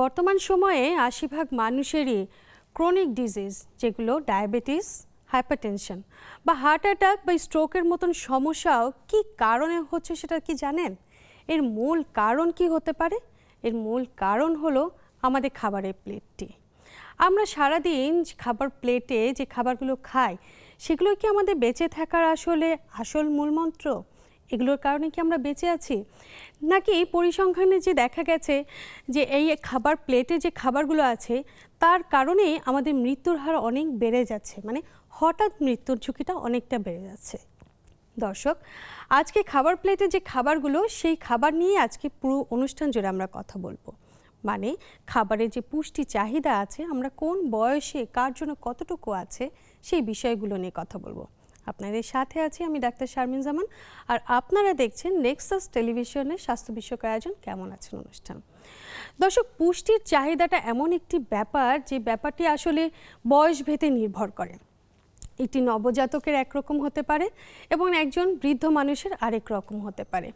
বর্তমান সময়ে ৮০% মানুষেরই ক্রনিক ডিজিজ, যেগুলো ডায়াবেটিস, হাইপারটেনশন বা হার্ট অ্যাটাক বা স্ট্রোকের মতন সমস্যাও কি কারণে হচ্ছে সেটা কি জানেন? এর মূল কারণ কি হতে পারে? এর মূল কারণ হলো আমাদের খাবারের প্লেটটি। আমরা সারাদিন খাবার প্লেটে যে খাবারগুলো খাই, সেগুলো কি আমাদের বেঁচে থাকার আসল মূলমন্ত্র? এগুলোর কারণে কি আমরা বেঁচে আছি, নাকি পরিসংখ্যানে যে দেখা গেছে যে এই খাবার প্লেটে যে খাবারগুলো আছে তার কারণেই আমাদের মৃত্যুর হার অনেক বেড়ে যাচ্ছে, মানে হঠাৎ মৃত্যুর ঝুঁকিটা অনেকটা বেড়ে যাচ্ছে। দর্শক, আজকে খাবার প্লেটে যে খাবারগুলো, সেই খাবার নিয়ে আজকে পুরো অনুষ্ঠান জুড়ে আমরা কথা বলবো। মানে খাবারের যে পুষ্টি চাহিদা আছে, আমরা কোন বয়সে কার জন্য কতটুকু আছে, সেই বিষয়গুলো নিয়ে কথা বলবো। আপনাদের সাথে আছি আমি ডাক্তার শারমিন জামান, আর আপনারা দেখছেন নেক্সাস টেলিভিশনের স্বাস্থ্য বিষয়ক আয়োজন কেমন আছেন অনুষ্ঠান। দর্শক, পুষ্টির চাহিদাটা এমন একটি ব্যাপার যে ব্যাপারটি আসলে বয়স ভেদে নির্ভর করে। একটি নবজাতকের একরকম হতে পারে এবং একজন বৃদ্ধ মানুষের আরেক রকম হতে পারে।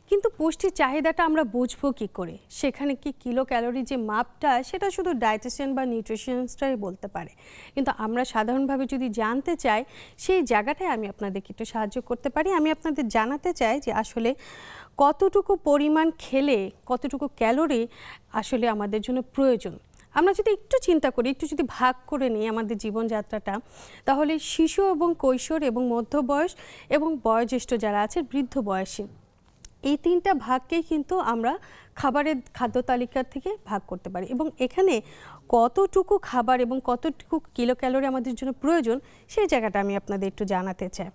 কিন্তু পুষ্টির চাহিদাটা আমরা বুঝবো কি করে? সেখানে কি কিলো ক্যালোরি যে মাপটা, সেটা শুধু ডায়েটিশিয়ান বা নিউট্রিশনিস্টরাই বলতে পারে। কিন্তু আমরা সাধারণভাবে যদি জানতে চাই, সেই জায়গাটায় আমি আপনাদেরকে একটু সাহায্য করতে পারি। আমি আপনাদের জানাতে চাই যে আসলে কতটুকু পরিমাণ খেলে কতটুকু ক্যালোরি আসলে আমাদের জন্য প্রয়োজন। আমরা যদি একটু চিন্তা করি, একটু যদি ভাগ করে নিই আমাদের জীবনযাত্রাটা, তাহলে শিশু এবং কৈশোর এবং মধ্যবয়স এবং বয়োজ্যেষ্ঠ যারা আছে বৃদ্ধ বয়সে, এই তিনটা ভাগকেই কিন্তু আমরা খাবারের খাদ্য তালিকা থেকে ভাগ করতে পারি। এবং এখানে কতটুকু খাবার এবং কতটুকু কিলো ক্যালোরি আমাদের জন্য প্রয়োজন, সেই জায়গাটা আমি আপনাদের একটু জানাতে চাই।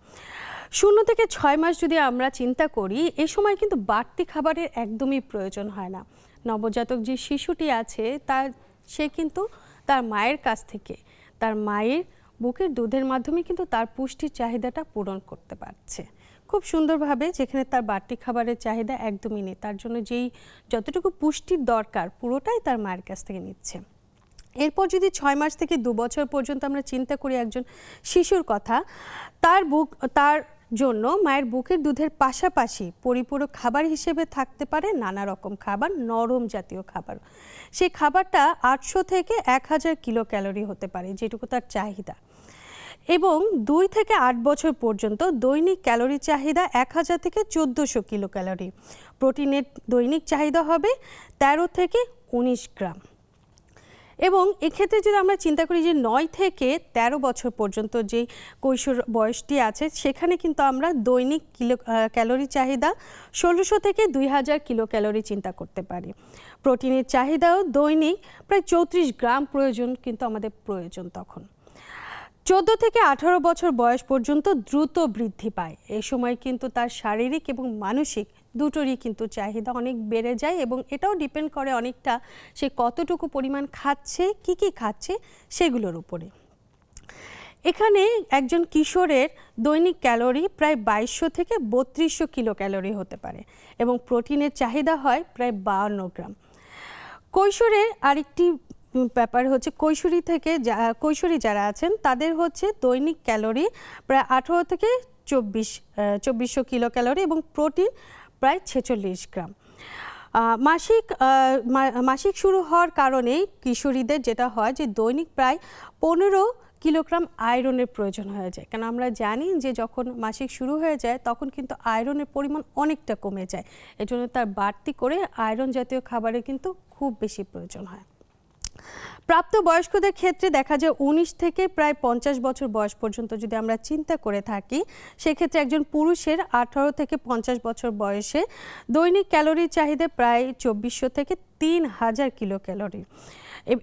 0 থেকে 6 মাস যদি আমরা চিন্তা করি, এই সময় কিন্তু বাড়তি খাবারের একদমই প্রয়োজন হয় না। নবজাতক যে শিশুটি আছে সে কিন্তু তার মায়ের কাছ থেকে, তার মায়ের বুকের দুধের মাধ্যমে কিন্তু তার পুষ্টির চাহিদাটা পূরণ করতে পারছে খুব সুন্দরভাবে, যেখানে তার বাড়তি খাবারের চাহিদা একদমই নেই। তার জন্য যতটুকু পুষ্টির দরকার পুরোটাই তার মায়ের কাছ থেকে নিচ্ছে। এরপর যদি 6 মাস থেকে 2 বছর পর্যন্ত আমরা চিন্তা করি একজন শিশুর কথা, তার জন্য মায়ের বুকের দুধের পাশাপাশি পরিপূরক খাবার হিসেবে থাকতে পারে নানা রকম খাবার, নরম জাতীয় খাবার। সেই খাবারটা 800 থেকে 1000 কিলো ক্যালোরি হতে পারে, যেটুকু তার চাহিদা। এবং 2 থেকে 8 বছর পর্যন্ত দৈনিক ক্যালোরি চাহিদা 1000 থেকে 1400 কিলো ক্যালোরি। প্রোটিনের দৈনিক চাহিদা হবে 13 থেকে 19 গ্রাম। এবং এক্ষেত্রে যদি আমরা চিন্তা করি যে 9 থেকে 13 বছর পর্যন্ত যে কৈশোর বয়সটি আছে, সেখানে কিন্তু আমরা দৈনিক ক্যালোরি চাহিদা 1600 থেকে 2000 কিলো ক্যালোরি চিন্তা করতে পারি। প্রোটিনের চাহিদাও দৈনিক প্রায় 34 গ্রাম কিন্তু আমাদের প্রয়োজন তখন। 14 থেকে 18 বছর বয়স পর্যন্ত দ্রুত বৃদ্ধি পায়। এই সময় কিন্তু তার শারীরিক এবং মানসিক দুটোরই কিন্তু চাহিদা অনেক বেড়ে যায়, এবং এটাও ডিপেন্ড করে অনেকটা সে কতটুকু পরিমাণ খাচ্ছে, কি খাচ্ছে সেগুলোর উপরে। এখানে একজন কিশোরের দৈনিক ক্যালোরি প্রায় 2200 থেকে 3200 কিলো ক্যালোরি হতে পারে, এবং প্রোটিনের চাহিদা হয় প্রায় 52 গ্রাম। কৈশোরের আরেকটি ব্যাপার হচ্ছে, কৈশোরী যারা আছেন তাদের হচ্ছে দৈনিক ক্যালোরি প্রায় 18 থেকে 2400 কিলো ক্যালোরি, এবং প্রোটিন প্রায় 46 গ্রাম। মাসিক শুরু হওয়ার কারণে কিশোরীদের যেটা হয় যে দৈনিক প্রায় 15 কিলোগ্রাম আয়রনের প্রয়োজন হয়ে যায়। কারণ আমরা জানি যে যখন মাসিক শুরু হয়ে যায় তখন কিন্তু আয়রনের পরিমাণ অনেকটা কমে যায়, এজন্য তার বাড়তি করে আয়রন জাতীয় খাবারের কিন্তু খুব বেশি প্রয়োজন হয়। প্রাপ্তবয়স্কদের ক্ষেত্রে দেখা যায় 19 থেকে প্রায় 50 বছর বয়স পর্যন্ত যদি আমরা চিন্তা করে থাকি, সেক্ষেত্রে একজন পুরুষের 18 থেকে 50 বছর বয়সে দৈনিক ক্যালোরির চাহিদা প্রায় 2400 থেকে 3000 কিলো ক্যালোরি।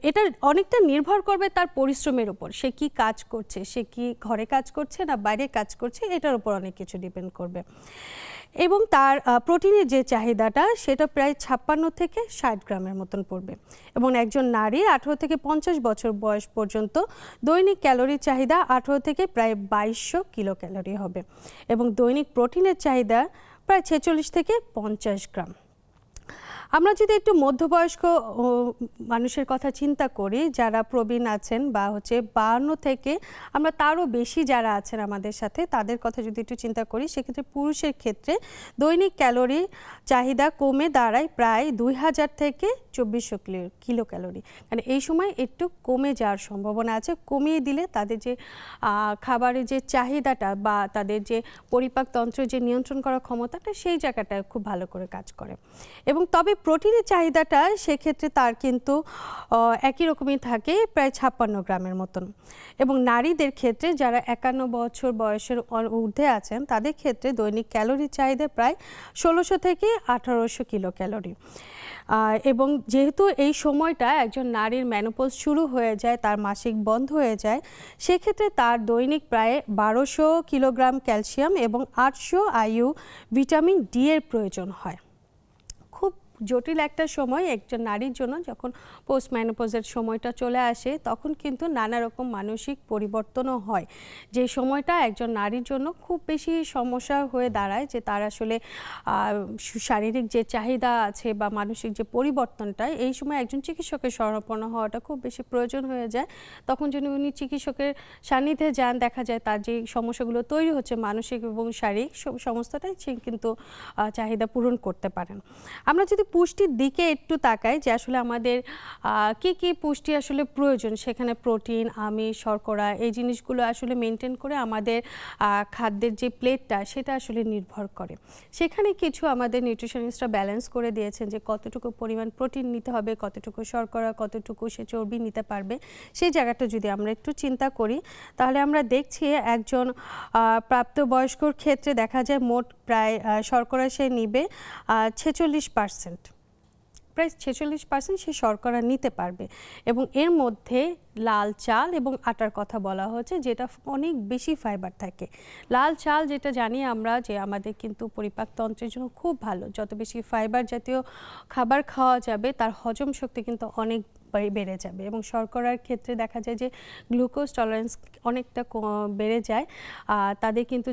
এটা অনেকটা নির্ভর করবে তার পরিশ্রমের উপর, সে কি কাজ করছে, সে কি ঘরে কাজ করছে না বাইরে কাজ করছে, এটার উপর অনেক কিছু ডিপেন্ড করবে। এবং তার প্রোটিনের যে চাহিদাটা সেটা প্রায় 56 থেকে 60 গ্রামের মতন পড়বে। এবং একজন নারীর 18 থেকে 50 বছর বয়স পর্যন্ত দৈনিক ক্যালোরির চাহিদা 18 থেকে প্রায় 2200 কিলো ক্যালোরি হবে, এবং দৈনিক প্রোটিনের চাহিদা প্রায় 46 থেকে 50 গ্রাম। আমরা যদি একটু মধ্যবয়স্ক মানুষের কথা চিন্তা করি, যারা প্রবীণ আছেন বা হচ্ছে 52 থেকে আমরা তারও বেশি যারা আছেন আমাদের সাথে, তাদের কথা যদি একটু চিন্তা করি, সেক্ষেত্রে পুরুষের ক্ষেত্রে দৈনিক ক্যালোরি চাহিদা কমে দাঁড়ায় প্রায় 2000 থেকে 2400 কিলো ক্যালোরি। মানে এই সময় একটু কমে যাওয়ার সম্ভাবনা আছে। কমিয়ে দিলে তাদের যে খাবারের যে চাহিদাটা বা তাদের যে পরিপাকতন্ত্র যে নিয়ন্ত্রণ করার ক্ষমতাটা, সেই জায়গাটা খুব ভালো করে কাজ করে। এবং তবে প্রোটিনের চাহিদাটা সেক্ষেত্রে তার কিন্তু একই রকমই থাকে, প্রায় 56 গ্রামের মতন। এবং নারীদের ক্ষেত্রে যারা 51 বছর বয়সের ঊর্ধ্বে আছেন, তাদের ক্ষেত্রে দৈনিক ক্যালোরি চাহিদা প্রায় 1600 থেকে 1800 কিলো ক্যালোরি। এবং যেহেতু এই সময়টা একজন নারীর মেনোপজ শুরু হয়ে যায়, তার মাসিক বন্ধ হয়ে যায়, সেক্ষেত্রে তার দৈনিক প্রায় 1200 কিলোগ্রাম ক্যালসিয়াম এবং 800 আইইউ ভিটামিন ডি এর প্রয়োজন হয়। খুব জটিল একটা সময় একজন নারীর জন্য। যখন পোস্ট মেনোপজের সময়টা চলে আসে, তখন কিন্তু নানা রকম মানসিক পরিবর্তনও হয়। যে সময়টা একজন নারীর জন্য খুব বেশি সমস্যা হয়ে দাঁড়ায়, যে তার আসলে শারীরিক যে চাহিদা আছে বা মানসিক যে পরিবর্তনটা, এই সময় একজন চিকিৎসকের শরণাপন্ন হওয়াটা খুব বেশি প্রয়োজন হয়ে যায়। তখন যদি উনি চিকিৎসকের সান্নিধ্যে যান, দেখা যায় তার যে সমস্যাগুলো তৈরি হচ্ছে মানসিক এবং শারীরিক সমস্তটাই সে কিন্তু চাহিদা পূরণ করতে পারেন। আমরা যদি পুষ্টির দিকে একটু তাকাই, যে আসলে আমাদের কি কি পুষ্টি আসলে প্রয়োজন, সেখানে প্রোটিন, আমিষ, শর্করা, এই জিনিসগুলো আসলে মেনটেন করে আমাদের খাদ্যের যে প্লেটটা, সেটা আসলে নির্ভর করে। সেখানে কিছু আমাদের নিউট্রিশনিস্টরা ব্যালেন্স করে দিয়েছেন যে কতটুকু পরিমাণ প্রোটিন নিতে হবে, কতটুকু শর্করা, কতটুকু সে চর্বি নিতে পারবে। সেই জায়গাটা যদি আমরা একটু চিন্তা করি, তাহলে আমরা দেখছি একজন প্রাপ্তবয়স্কর ক্ষেত্রে দেখা যায় মোট প্রায় শর্করা সে নিবে 46%। প্রায় 46% সে শর্করা নিতে পারবে। এবং এর মধ্যে লাল চাল এবং আটার কথা বলা হচ্ছে, যেটা অনেক বেশি ফাইবার থাকে। লাল চাল যেটা জানি আমরা, যে আমাদের কিন্তু পরিপাকতন্ত্রের জন্য খুব ভালো। যত বেশি ফাইবার জাতীয় খাবার খাওয়া যাবে, তার হজম শক্তি কিন্তু অনেক বেড়ে যাবে। এবং শর্করার ক্ষেত্রে দেখা যায় যে গ্লুকোজ টলারেন্স অনেকটা বেড়ে যায়। তাদের কিন্তু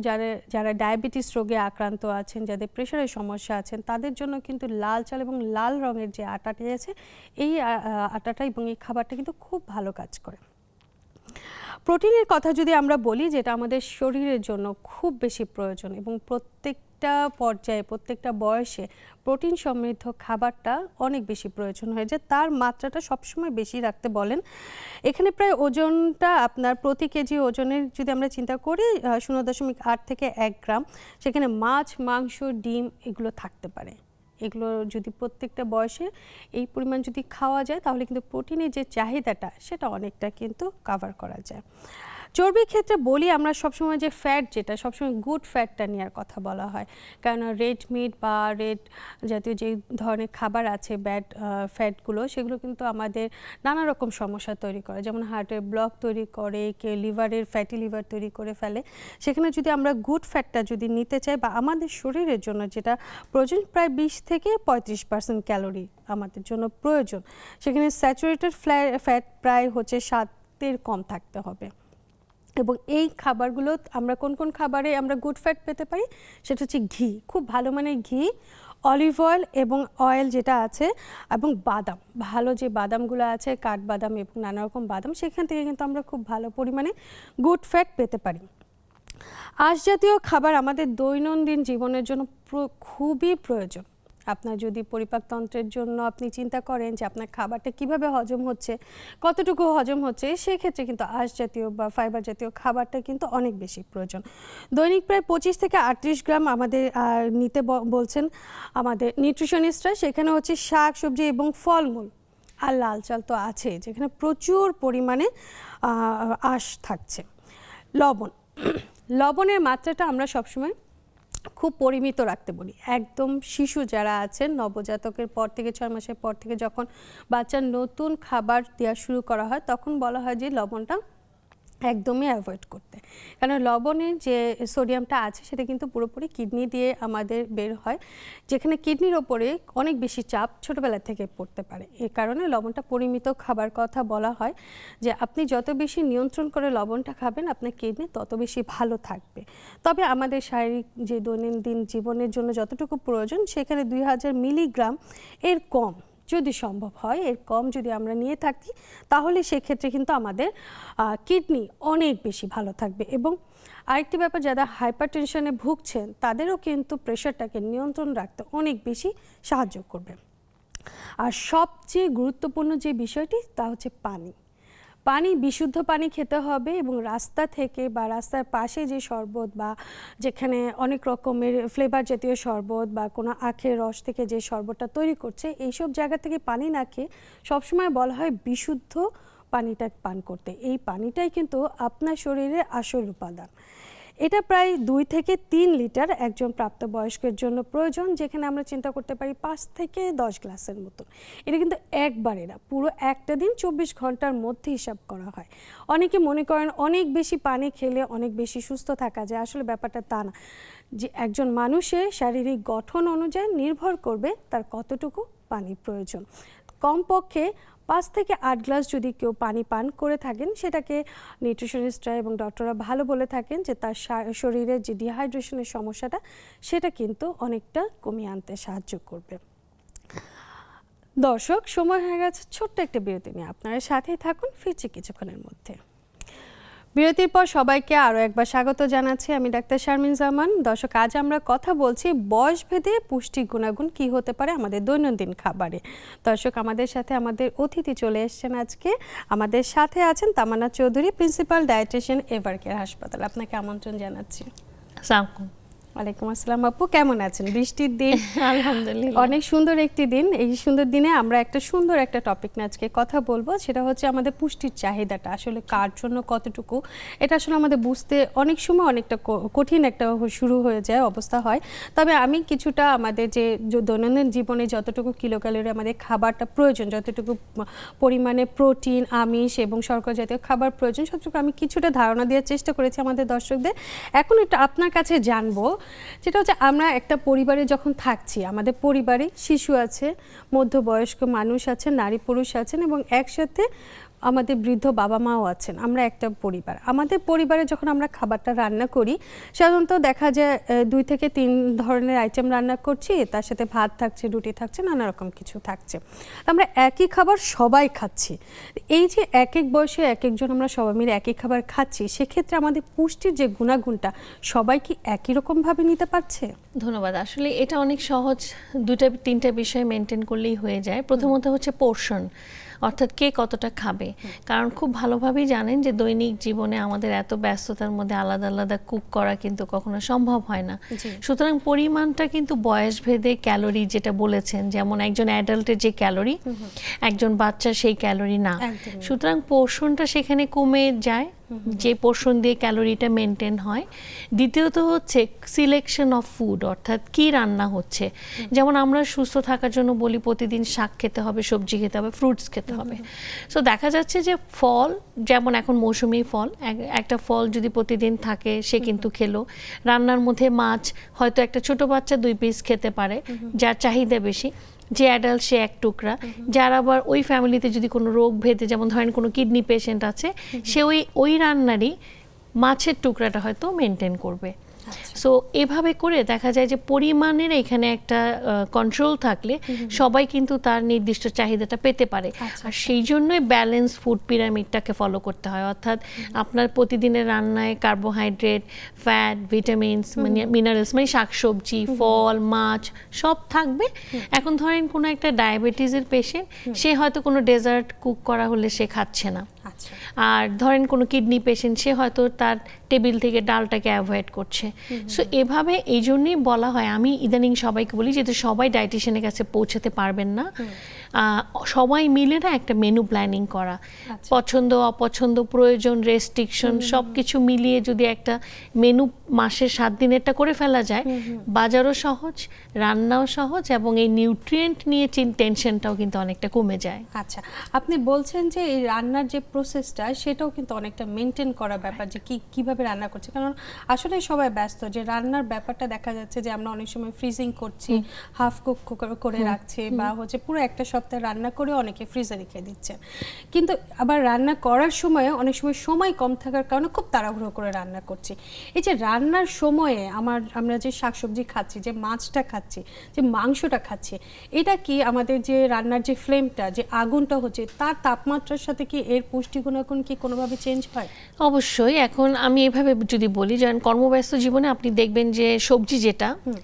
যারা ডায়াবেটিস রোগে আক্রান্ত আছেন, যাদের প্রেশারের সমস্যা আছেন, তাদের জন্য কিন্তু লাল চাল এবং লাল রঙের যে আটাটি আছে, এই আটাটা এবং এই খাবারটা কিন্তু খুব ভালো কাজ করে। প্রোটিনের কথা যদি আমরা বলি, যেটা আমাদের শরীরের জন্য খুব বেশি প্রয়োজন, এবং প্রত্যেকটা পর্যায়ে প্রত্যেকটা বয়সে প্রোটিন সমৃদ্ধ খাবারটা অনেক বেশি প্রয়োজন হয়ে যায়। তার মাত্রাটা সবসময় বেশি রাখতে বলেন। এখানে প্রায় ওজনটা আপনার প্রতি কেজি ওজনের যদি আমরা চিন্তা করি 0.8 থেকে 1 গ্রাম, সেখানে মাছ, মাংস, ডিম এগুলো থাকতে পারে। এগুলো যদি প্রত্যেকটা বয়সে এই পরিমাণ যদি খাওয়া যায়, তাহলে কিন্তু প্রোটিনের যে চাহিদাটা, সেটা অনেকটা কিন্তু কভার করা যায়। চর্বির ক্ষেত্রে বলি আমরা সবসময় যে ফ্যাট, যেটা সবসময় গুড ফ্যাটটা নেওয়ার কথা বলা হয়, কারণ রেড মিট বা রেড জাতীয় যে ধরনের খাবার আছে, ব্যাড ফ্যাটগুলো, সেগুলো কিন্তু আমাদের নানা রকম সমস্যা তৈরি করে। যেমন হার্টের ব্লক তৈরি করে, কেউ লিভারের ফ্যাটি লিভার তৈরি করে ফেলে। সেখানে যদি আমরা গুড ফ্যাটটা যদি নিতে চাই, বা আমাদের শরীরের জন্য যেটা প্রয়োজন, প্রায় 20 থেকে 35% ক্যালোরি আমাদের জন্য প্রয়োজন, সেখানে স্যাচুরেটেড ফ্যাট প্রায় হচ্ছে 7-এর কম থাকতে হবে। এবং এই খাবারগুলো আমরা কোন কোন খাবারে আমরা গুড ফ্যাট পেতে পারি, সেটা হচ্ছে ঘি, খুব ভালো মানের ঘি, অলিভ অয়েল এবং অয়েল যেটা আছে, এবং বাদাম, ভালো যে বাদামগুলো আছে, কাঠবাদাম এবং নানা রকম বাদাম, সেখান থেকে কিন্তু আমরা খুব ভালো পরিমাণে গুড ফ্যাট পেতে পারি। আঁশ জাতীয় খাবার আমাদের দৈনন্দিন জীবনের জন্য খুবই প্রয়োজন। আপনার যদি পরিপাকতন্ত্রের জন্য আপনি চিন্তা করেন যে আপনার খাবারটা কিভাবে হজম হচ্ছে, কতটুকু হজম হচ্ছে, সেক্ষেত্রে কিন্তু আঁশ জাতীয় বা ফাইবার জাতীয় খাবারটা কিন্তু অনেক বেশি প্রয়োজন। দৈনিক প্রায় 25 থেকে 38 গ্রাম আমাদের নিতে বলছেন আমাদের নিউট্রিশনিস্টরা। সেখানে হচ্ছে শাক, সবজি এবং ফলমূল, আর লাল চাল তো আছে, যেখানে প্রচুর পরিমাণে আঁশ থাকছে। লবণের মাত্রাটা আমরা সবসময় খুব পরিমিত রাখতে বলি। একদম শিশু যারা আছেন, নবজাতকের পর থেকে 6 মাসের পর থেকে যখন বাচ্চার নতুন খাবার দেওয়া শুরু করা হয়, তখন বলা হয় যে লবণটা একদমই অ্যাভয়েড করতে, কারণ লবণের যে সোডিয়ামটা আছে সেটা কিন্তু পুরোপুরি কিডনি দিয়ে আমাদের বের হয়, যেখানে কিডনির ওপরে অনেক বেশি চাপ ছোটোবেলা থেকে পড়তে পারে। এ কারণে লবণটা পরিমিত খাবার কথা বলা হয়, যে আপনি যত বেশি নিয়ন্ত্রণ করে লবণটা খাবেন আপনার কিডনি তত বেশি ভালো থাকবে। তবে আমাদের শারীরিক যে দৈনন্দিন জীবনের জন্য যতটুকু প্রয়োজন সেখানে 2000 মিলিগ্রাম এর কম যদি সম্ভব হয়, এর কম যদি আমরা নিয়ে থাকি তাহলে সেক্ষেত্রে কিন্তু আমাদের কিডনি অনেক বেশি ভালো থাকবে। এবং আরেকটি ব্যাপার, যারা হাইপারটেনশনে ভুগছেন তাদেরও কিন্তু প্রেশারটাকে নিয়ন্ত্রণ রাখতে অনেক বেশি সাহায্য করবে। আর সবচেয়ে গুরুত্বপূর্ণ যে বিষয়টি তা হচ্ছে পানি। পানি, বিশুদ্ধ পানি খেতে হবে এবং রাস্তা থেকে বা রাস্তার পাশে যে শরবত বা যেখানে অনেক রকমের ফ্লেভার জাতীয় শরবত বা কোনো আখের রস থেকে যে শরবতটা তৈরি করছে এইসব জায়গা থেকে পানি না খেয়ে সবসময় বলা হয় বিশুদ্ধ পানিটা পান করতে। এই পানিটাই কিন্তু আপনার শরীরের আসল উপাদান। এটা প্রায় 2 থেকে 3 লিটার একজন প্রাপ্তবয়স্কের জন্য প্রয়োজন, যেখানে আমরা চিন্তা করতে পারি 5 থেকে 10 গ্লাসের মতো। এটা কিন্তু একবারে না, পুরো একটা দিন 24 ঘন্টার মধ্যে হিসাব করা হয়। অনেকে মনে করেন অনেক বেশি পানি খেলে অনেক বেশি সুস্থ থাকা যায়, আসলে ব্যাপারটা তা না। যে একজন মানুষের শারীরিক গঠন অনুযায়ী নির্ভর করবে তার কতটুকু পানি প্রয়োজন। কমপক্ষে 5 থেকে 8 গ্লাস যদি কেউ পানি পান করে থাকেন, সেটাকে নিউট্রিশনিস্টরা এবং ডক্টররা ভালো বলে থাকেন যে তার শরীরের যে ডিহাইড্রেশনের সমস্যাটা সেটা কিন্তু অনেকটা কমিয়ে আনতে সাহায্য করবে। দর্শক, সময় হয়ে গেছে ছোট্ট একটা বিরতি নিয়ে, আপনারা সাথেই থাকুন, ফিরছি কিছুক্ষণের মধ্যে। বিরতির পর সবাইকে আরও একবার স্বাগত জানাচ্ছি, আমি ডাক্তার শারমিন জামান। দর্শক, আজ আমরা কথা বলছি বয়সভেদে পুষ্টি গুণাগুণ কি হতে পারে আমাদের দৈনন্দিন খাবারে। দর্শক, আমাদের সাথে আমাদের অতিথি চলে এসেছেন আজকে। আমাদের সাথে আছেন তামান্না চৌধুরী, প্রিন্সিপাল ডায়েটিশিয়ান এভারকেয়ার হাসপাতাল। আপনাকে আমন্ত্রণ জানাচ্ছি। আসসালামু ওয়ালাইকুম আসসালাম আপু, কেমন আছেন? বৃষ্টির দিন, আলহামদুলিল্লাহ, অনেক সুন্দর একটি দিন। এই সুন্দর দিনে আমরা একটা সুন্দর একটা টপিক নিয়ে আজকে কথা বলবো, সেটা হচ্ছে আমাদের পুষ্টির চাহিদাটা আসলে কার জন্য কতটুকু। এটা আসলে আমাদের বুঝতে অনেক সময় অনেকটা কঠিন একটা শুরু হয়ে যায় অবস্থা হয়। তবে আমি কিছুটা আমাদের যে দৈনন্দিন জীবনে যতটুকু কিলোক্যালোরি আমাদের খাবারটা প্রয়োজন, যতটুকু পরিমাণে প্রোটিন, আমিষ এবং শর্করা জাতীয় খাবার প্রয়োজন, ততটুকু আমি কিছুটা ধারণা দেওয়ার চেষ্টা করেছি আমাদের দর্শকদের। এখন একটু আপনার কাছে জানবো, যেটা হচ্ছে আমরা একটা পরিবারে যখন থাকছি, আমাদের পরিবারে শিশু আছে, মধ্যবয়স্ক মানুষ আছেন, নারী পুরুষ আছেন এবং একসাথে আমাদের বৃদ্ধ বাবা মাও আছেন। আমরা একটা পরিবার। আমাদের পরিবারে যখন আমরা খাবারটা রান্না করি, সাধারণত দেখা যায় 2 থেকে 3 ধরনের আইটেম রান্না করছি, তার সাথে ভাত থাকছে, রুটি থাকছে, নানা রকম কিছু থাকছে। আমরা একই খাবার সবাই খাচ্ছি। এই যে এক এক বয়সে এক একজন আমরা সবাই মিলে একই খাবার খাচ্ছি, সেক্ষেত্রে আমাদের পুষ্টির যে গুণাগুণটা সবাই কি একই রকমভাবে নিতে পারছে? ধন্যবাদ। আসলে এটা অনেক সহজ, 2-3টা বিষয় মেনটেন করলেই হয়ে যায়। প্রথমত হচ্ছে পোর্শন, অর্থাৎ কে কতটা খাবে। কারণ খুব ভালোভাবেই জানেন যে দৈনিক জীবনে আমাদের এত ব্যস্ততার মধ্যে আলাদা আলাদা কুক করা কিন্তু কখনো সম্ভব হয় না। সুতরাং পরিমাণটা কিন্তু বয়স ভেদে ক্যালোরি, যেটা বলেছেন, যেমন একজন অ্যাডাল্টের যে ক্যালোরি একজন বাচ্চার সেই ক্যালোরি না। সুতরাং পোর্শনটা সেখানে কমে যায়, যে পোর্শন দিয়ে ক্যালোরিটা মেনটেন হয়। দ্বিতীয়ত হচ্ছে সিলেকশন অফ ফুড, অর্থাৎ কি রান্না হচ্ছে। যেমন আমরা সুস্থ থাকার জন্য বলি প্রতিদিন শাক খেতে হবে, সবজি খেতে হবে, ফ্রুটস খেতে হবে। সো দেখা যাচ্ছে যে ফল, যেমন এখন মৌসুমি ফল, একটা ফল যদি প্রতিদিন থাকে সে কিন্তু খেলো। রান্নার মধ্যে মাছ হয়তো একটা ছোট বাচ্চা 2 পিস খেতে পারে, যার চাহিদা বেশি। যে অ্যাডাল্ট সে 1 টুকরা। যার আবার ওই ফ্যামিলিতে যদি কোনো রোগ ভেদে, যেমন ধরেন কোনো কিডনি পেশেন্ট আছে, সে ওই রান্নারই মাছের টুকরাটা হয়তো মেনটেন করবে। সো এভাবে করে দেখা যায় যে পরিমাণের এখানে একটা কন্ট্রোল থাকলে সবাই কিন্তু তার নির্দিষ্ট চাহিদাটা পেতে পারে। আর সেই জন্যই ব্যালেন্স ফুড পিরামিডটাকে ফলো করতে হয়, অর্থাৎ আপনার প্রতিদিনের রান্নায় কার্বোহাইড্রেট, ফ্যাট, ভিটামিনস, মিনারেলস, মানে শাকসবজি, ফল, মাছ সব থাকবে। এখন ধরেন কোনো একটা ডায়াবেটিসের পেশেন্ট, সে হয়তো কোনো ডেজার্ট কুক করা হলে সে খাচ্ছে না। আর ধরেন কোনো কিডনি পেশেন্ট, সে হয়তো তার টেবিল থেকে ডালটাকে অ্যাভয়েড করছে। সো এভাবে এই জন্যই বলা হয়, আমি ইদানিং সবাইকে বলি, যেহেতু সবাই ডায়েটিশিয়ানের কাছে পৌঁছাতে পারবেন না, সবাই মিলে না একটা মেনু প্ল্যানিং করা, পছন্দ অপছন্দ, প্রয়োজন, রেস্ট্রিকশন সব কিছু মিলিয়ে যদি একটা মেনু মাসের 7 দিনেরটা করে ফেলা যায়, বাজারও সহজ, রান্নাও সহজ এবং এই নিউট্রিয়েন্ট নিয়ে টেনশনটাও কিন্তু অনেকটা কমে যায়। আচ্ছা, আপনি বলছেন যে এই রান্নার যে প্রসেসটা প্রসেসটা সেটাও কিন্তু অনেকটা মেনটেন করা ব্যাপার, যে কিভাবে রান্না করছে। কারণ আসলে সবাই ব্যস্ত, যে রান্নার ব্যাপারটা দেখা যাচ্ছে যে আমরা অনেক সময় ফ্রিজিং করছি, হাফ কুক করে রাখছি, বা হচ্ছে পুরো একটা সপ্তাহ রান্না করে অনেকে ফ্রিজে রেখে দিচ্ছে। কিন্তু আবার রান্না করার সময় অনেক সময় কম থাকার কারণে খুব তাড়াহুড়ো করে রান্না করছি। এই যে রান্নার সময়ে আমরা যে শাকসবজি খাচ্ছি, যে মাছটা খাচ্ছি, যে মাংসটা খাচ্ছি, এটা কি আমাদের যে রান্নার যে ফ্লেমটা, যে আগুনটা হচ্ছে, তার তাপমাত্রার সাথে কি এর পুষ্টিগুণাগুণ কি কোনোভাবে চেঞ্জ হয়? অবশ্যই। এখন আমি এভাবে যদি বলি, যেমন কর্মব্যস্ত জীবনে আপনি দেখবেন যে সবজি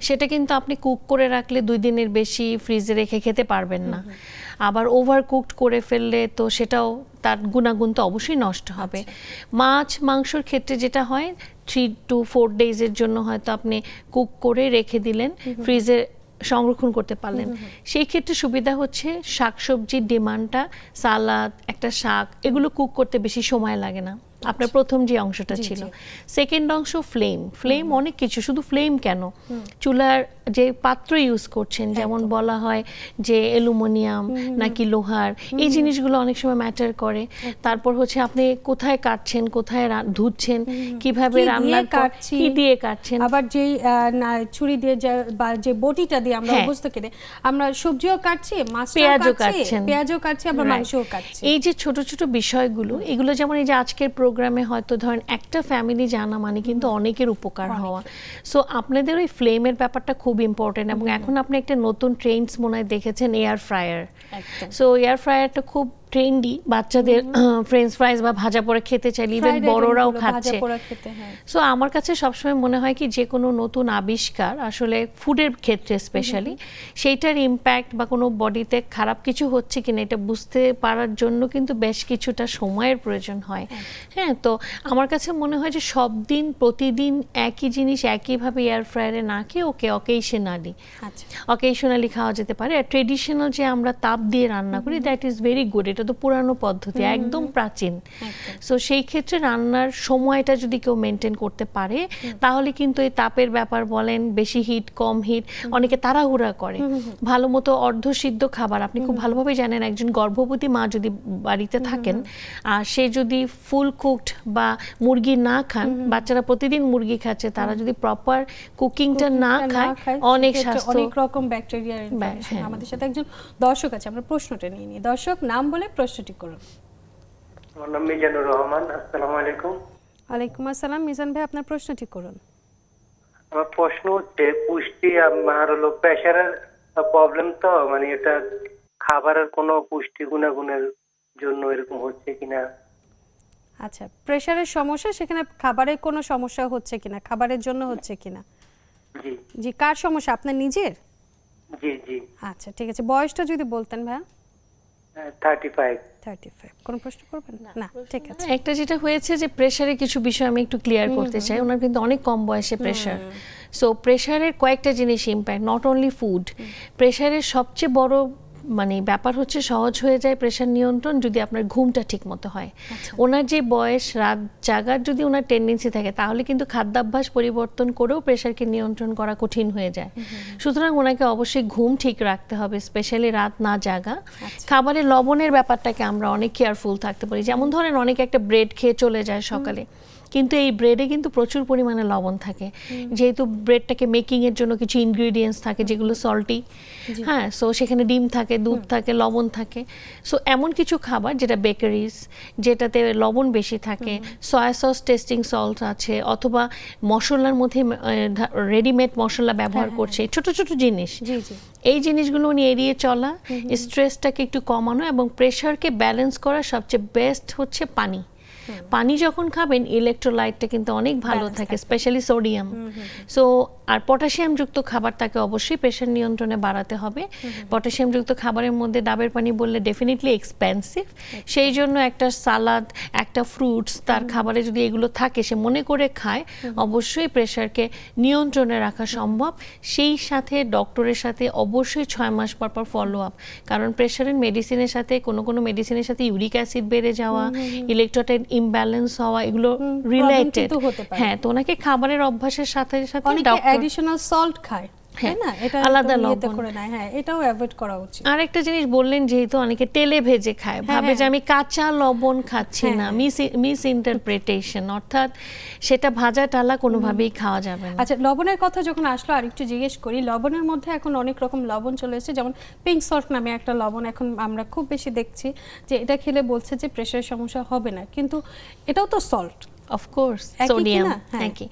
সেটা কিন্তু আপনি কুক করে রাখলে 2 দিনের বেশি ফ্রিজে রেখে খেতে পারবেন না। আবার ওভার কুকড করে ফেললে তো সেটাও তার গুণাগুণ তো অবশ্যই নষ্ট হবে। মাছ মাংসর ক্ষেত্রে যেটা হয় 3 to 4 ডেজের জন্য হয়তো আপনি কুক করে রেখে দিলেন, ফ্রিজে সংরক্ষণ করতে পারলেন। সেই ক্ষেত্রে সুবিধা হচ্ছে শাকসবজির ডিমান্ডটা, সালাদ, একটা শাক, এগুলো কুক করতে বেশি সময় লাগে না। আপনার প্রথম যে অংশটা ছিল। সেকেন্ড অংশ ফ্লেম অনেক কিছু, শুধু ফ্লেম কেন, চুলার যে পাত্র ইউজ করছেন, যেমন বলা হয় যে অ্যালুমিনিয়াম নাকি লোহার, এই জিনিসগুলো অনেক সময় ম্যাটার করে। তারপর হচ্ছে আপনি কোথায় কাটছেন, কোথায় ধুচ্ছেন, কিভাবে রান্না কি দিয়ে কাটছেন, আবার যেই ছুরি দিয়ে বা যে বটিটা দিয়ে আমরা অভ্যস্ত করে আমরা সবজিও কাটছি, পেঁয়াজও কাটছি, আবার মাংসও কাটছি। এই যে ছোট ছোট বিষয়গুলো, এগুলো যেমন এই যে আজকের প্রোগ্রামে হয়তো ধরেন একটা ফ্যামিলি জানা মানে কিন্তু অনেকের উপকার হওয়া। সো আপনাদের ওই ফ্লেমের ব্যাপারটা খুব ইম্পর্টেন্ট। এবং এখন আপনি একটা নতুন ট্রেন্ডস মনে হয় দেখেছেন, এয়ার ফ্রায়ার। সো এয়ার ফ্রায়ারটা খুব ট্রেন্ডি, বাচ্চাদের ফ্রেঞ্চ ফ্রাইজ বা ভাজা পোড়া খেতে চাইলে ইভেন বড়রাও খাচ্ছে। সো আমার কাছে সবসময় মনে হয় কি, যে কোনো নতুন আবিষ্কার আসলে ফুডের ক্ষেত্রে স্পেশালি সেইটার ইম্প্যাক্ট বা কোনো বডিতে খারাপ কিছু হচ্ছে কিনা এটা বুঝতে পারার জন্য কিন্তু বেশ কিছুটা সময়ের প্রয়োজন হয়। হ্যাঁ, তো আমার কাছে মনে হয় যে সব দিন প্রতিদিন একই জিনিস একইভাবে এয়ার ফ্রায়ারে না খেয়ে অকেশনালি খাওয়া যেতে পারে। আর ট্রেডিশনাল যে আমরা তাপ দিয়ে রান্না করি, দ্যাট ইজ ভেরি গুড। এটা তো পুরানো পদ্ধতি, একদম প্রাচীন। সো সেই ক্ষেত্রে রান্নার সময়টা যদি কেউ মেনটেন করতে পারে, তাহলে কিন্তু এই তাপের ব্যাপার বলেন, বেশি হিট কম হিট, অনেকে তাড়াহুড়া করে। ভালো মতো অর্ধসিদ্ধ খাবার, আপনি খুব ভালোভাবে জানেন, একজন গর্ভবতী মা যদি বাড়িতে থাকেন আর সে যদি ফুল কুকড বা মুরগি না খান, বাচ্চারা প্রতিদিন মুরগি খাচ্ছে, তারা যদি প্রপার কুকিংটা না খায়, অনেক রকম ব্যাকটেরিয়ার ইনফেকশন। আমাদের সাথে একজন দর্শক আছে, আমরা প্রশ্নটা নিয়ে নিই। দর্শক, নাম বলে প্রশ্নটি করুন। আমার নাম মিজানুর রহমান। আসসালামু আলাইকুম। ওয়ালাইকুম আসসালাম। মিজান ভাই, আপনার প্রশ্নটি করুন। আমার প্রশ্ন হচ্ছে, পুষ্টি আমার হলো প্রেশারের প্রবলেম, তো মানে এটা খাবারের কোনো পুষ্টি গুণাগুণের জন্য এরকম হচ্ছে কিনা? আচ্ছা, প্রেশারের সমস্যা, সেখানে খাবারের কোনো সমস্যা হচ্ছে কিনা, খাবারের জন্য হচ্ছে কিনা? জি জি, কার সমস্যা, আপনার নিজের? জি জি। আচ্ছা, ঠিক আছে। বয়সটা যদি বলতেন ভাইয়া। 35। কোনো প্রশ্ন করবেন না? ঠিক আছে। একটা যেটা হয়েছে যে প্রেশারে কিছু বিষয় আমি একটু ক্লিয়ার করতে চাই। ওনার কিন্তু অনেক কম বয়সে প্রেশার। সো প্রেশারের কয়েকটা জিনিস ইম্প্যাক্ট, নট অনলি ফুড। প্রেশারের সবচেয়ে বড় মানে ব্যাপার হচ্ছে সহজ হয়ে যায় প্রেশার নিয়ন্ত্রণ যদি আপনার ঘুমটা ঠিক মতো হয়। ওনার যে বয়স, রাত জাগার যদি ওনার টেন্ডেন্সি থাকে, তাহলে কিন্তু খাদ্যাভ্যাস পরিবর্তন করেও প্রেশারকে নিয়ন্ত্রণ করা কঠিন হয়ে যায়। সুতরাং ওনাকে অবশ্যই ঘুম ঠিক রাখতে হবে, স্পেশালি রাত না জাগা। খাবারের লবণের ব্যাপারটাকে আমরা অনেক কেয়ারফুল থাকতে পারি। যেমন ধরেন অনেকে একটা ব্রেড খেয়ে চলে যায় সকালে, কিন্তু এই ব্রেডে কিন্তু প্রচুর পরিমাণে লবণ থাকে, যেহেতু ব্রেডটাকে মেকিং এর জন্য কিছু ইনগ্রেডিয়েন্টস থাকে যেগুলো সল্টি। হ্যাঁ, সো সেখানে ডিম থাকে, দুধ থাকে, লবণ থাকে। সো এমন কিছু খাবার যেটা বেকারিজ, যেটাতে লবণ বেশি থাকে, সয়া সস, টেস্টিং সল্ট আছে, অথবা মশলার মধ্যে রেডিমেড মশলা ব্যবহার করছে, ছোট ছোট জিনিস, এই জিনিসগুলো উনি এড়িয়ে চলা, স্ট্রেসটাকে একটু কমানো এবং প্রেশারকে ব্যালেন্স করা সবচেয়ে বেস্ট হচ্ছে পানি। পানি যখন খাবেন, ইলেকট্রোলাইটটা কিন্তু অনেক ভালো থাকে, স্পেশালি সোডিয়াম। সো আর পটাশিয়াম যুক্ত খাবার তাকে অবশ্যই প্রেশার নিয়ন্ত্রণে বাড়াতে হবে। পটাশিয়াম যুক্ত খাবারের মধ্যে ডাবের পানি বললে ডেফিনেটলি এক্সপেন্সিভ, সেই জন্য একটা সালাদ, একটা ফ্রুটস তার খাবারে যদি এগুলো থাকে, সে মনে করে খায়, অবশ্যই প্রেশারকে নিয়ন্ত্রণে রাখা সম্ভব। সেই সাথে ডক্টরের সাথে অবশ্যই 6 মাস পর পর ফলো আপ, কারণ প্রেশারের মেডিসিনের সাথে কোনো মেডিসিনের সাথে ইউরিক অ্যাসিড বেড়ে যাওয়া, ইলেকট্রোলাইট ইমব্যালেন্স হওয়া, এগুলো রিলেটেড। হ্যাঁ, তো ওনাকে খাবারের অভ্যাসের সাথে সাথে অ্যাডিশনাল সল্ট খায়। তাই না? এটা আলাদা একদম ইয়েতে লবণ। করে নেয়, হ্যাঁ এটাও অ্যাভয়েড করা উচিত। আর একটা জিনিস বললেন, যেহেতু অনেকে তেলে ভেজে খায়, ভাবে যে আমি কাঁচা লবণ খাচ্ছি না, মিস ইন্টারপ্রিটেশন, অর্থাৎ সেটা ভাজা টালা কোনোভাবেই খাওয়া যাবে না। আচ্ছা, লবণের কথা যখন আসলো আরেকটু জিজ্ঞেস করি, লবণের মধ্যে এখন অনেক রকম লবণ চলে এসেছে, যেমন পিঙ্ক সল্ট নামে একটা লবণ এখন আমরা খুব বেশি দেখছি যে এটা খেলে বলছে যে প্রেশারের সমস্যা হবে না, কিন্তু এটাও তো সল্ট। অফকোর্স একই কি সোডিয়াম না? হ্যাঁ। একই,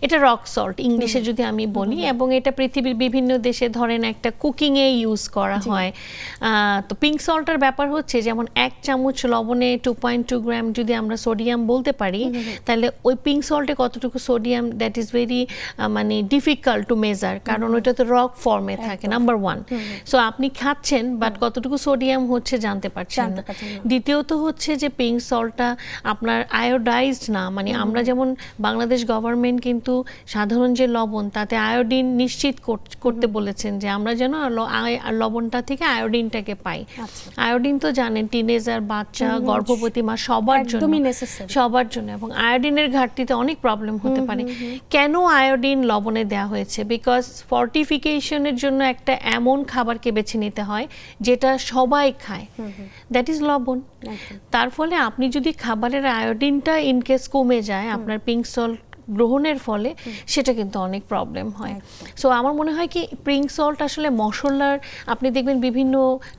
এটা রক সল্ট ইংলিশে যদি আমি বলি, এবং এটা পৃথিবীর বিভিন্ন দেশে ধরেন একটা কুকিং এ ইউজ করা হয়। তো পিঙ্ক সল্টের ব্যাপার হচ্ছে, যেমন 1 চামচ লবণে 2.2 গ্রাম যদি আমরা সোডিয়াম বলতে পারি, তাহলে ওই পিঙ্ক সল্টে কতটুকু সোডিয়াম, দ্যাট ইজ ভেরি মানে ডিফিকাল্ট টু মেজার, কারণ ওইটা তো রক ফর্মে থাকে, নাম্বার 1। সো আপনি খাচ্ছেন বাট কতটুকু সোডিয়াম হচ্ছে জানতে পারছেন না। দ্বিতীয়ত হচ্ছে যে পিঙ্ক সল্টটা আপনার আয়োডাইজড না, মানে আমরা যেমন বাংলাদেশ গভর্নমেন্ট কিন্তু সাধারণ যে লবণ তাতে আয়োডিন নিশ্চিত করতে বলেছেন, যে আমরা যেন লবণটা থেকে আয়োডিনটাকে পাই। আয়োডিন তো জানেন টিনেজার, বাচ্চা, গর্ভবতী মা সবার জন্য, সবার জন্য, এবং আয়োডিনের ঘাটতিতে অনেক প্রবলেম হতে পারে। কেন আয়োডিন লবণে দেওয়া হয়েছে? বিকজ ফর্টিফিকেশনের জন্য একটা এমন খাবারকে বেছে নিতে হয় যেটা সবাই খায়, দ্যাট ইজ লবণ। তার ফলে আপনি যদি খাবারের আয়োডিনটা ইনকেস কমে যায় আপনার পিঙ্ক সল্ট গ্রহণের ফলে, সেটা কিন্তু অনেক প্রবলেম হয়। সো আমার মনে হয় কি পিঙ্ক সল্ট আসলে মশলার, আপনি দেখবেন বিভিন্ন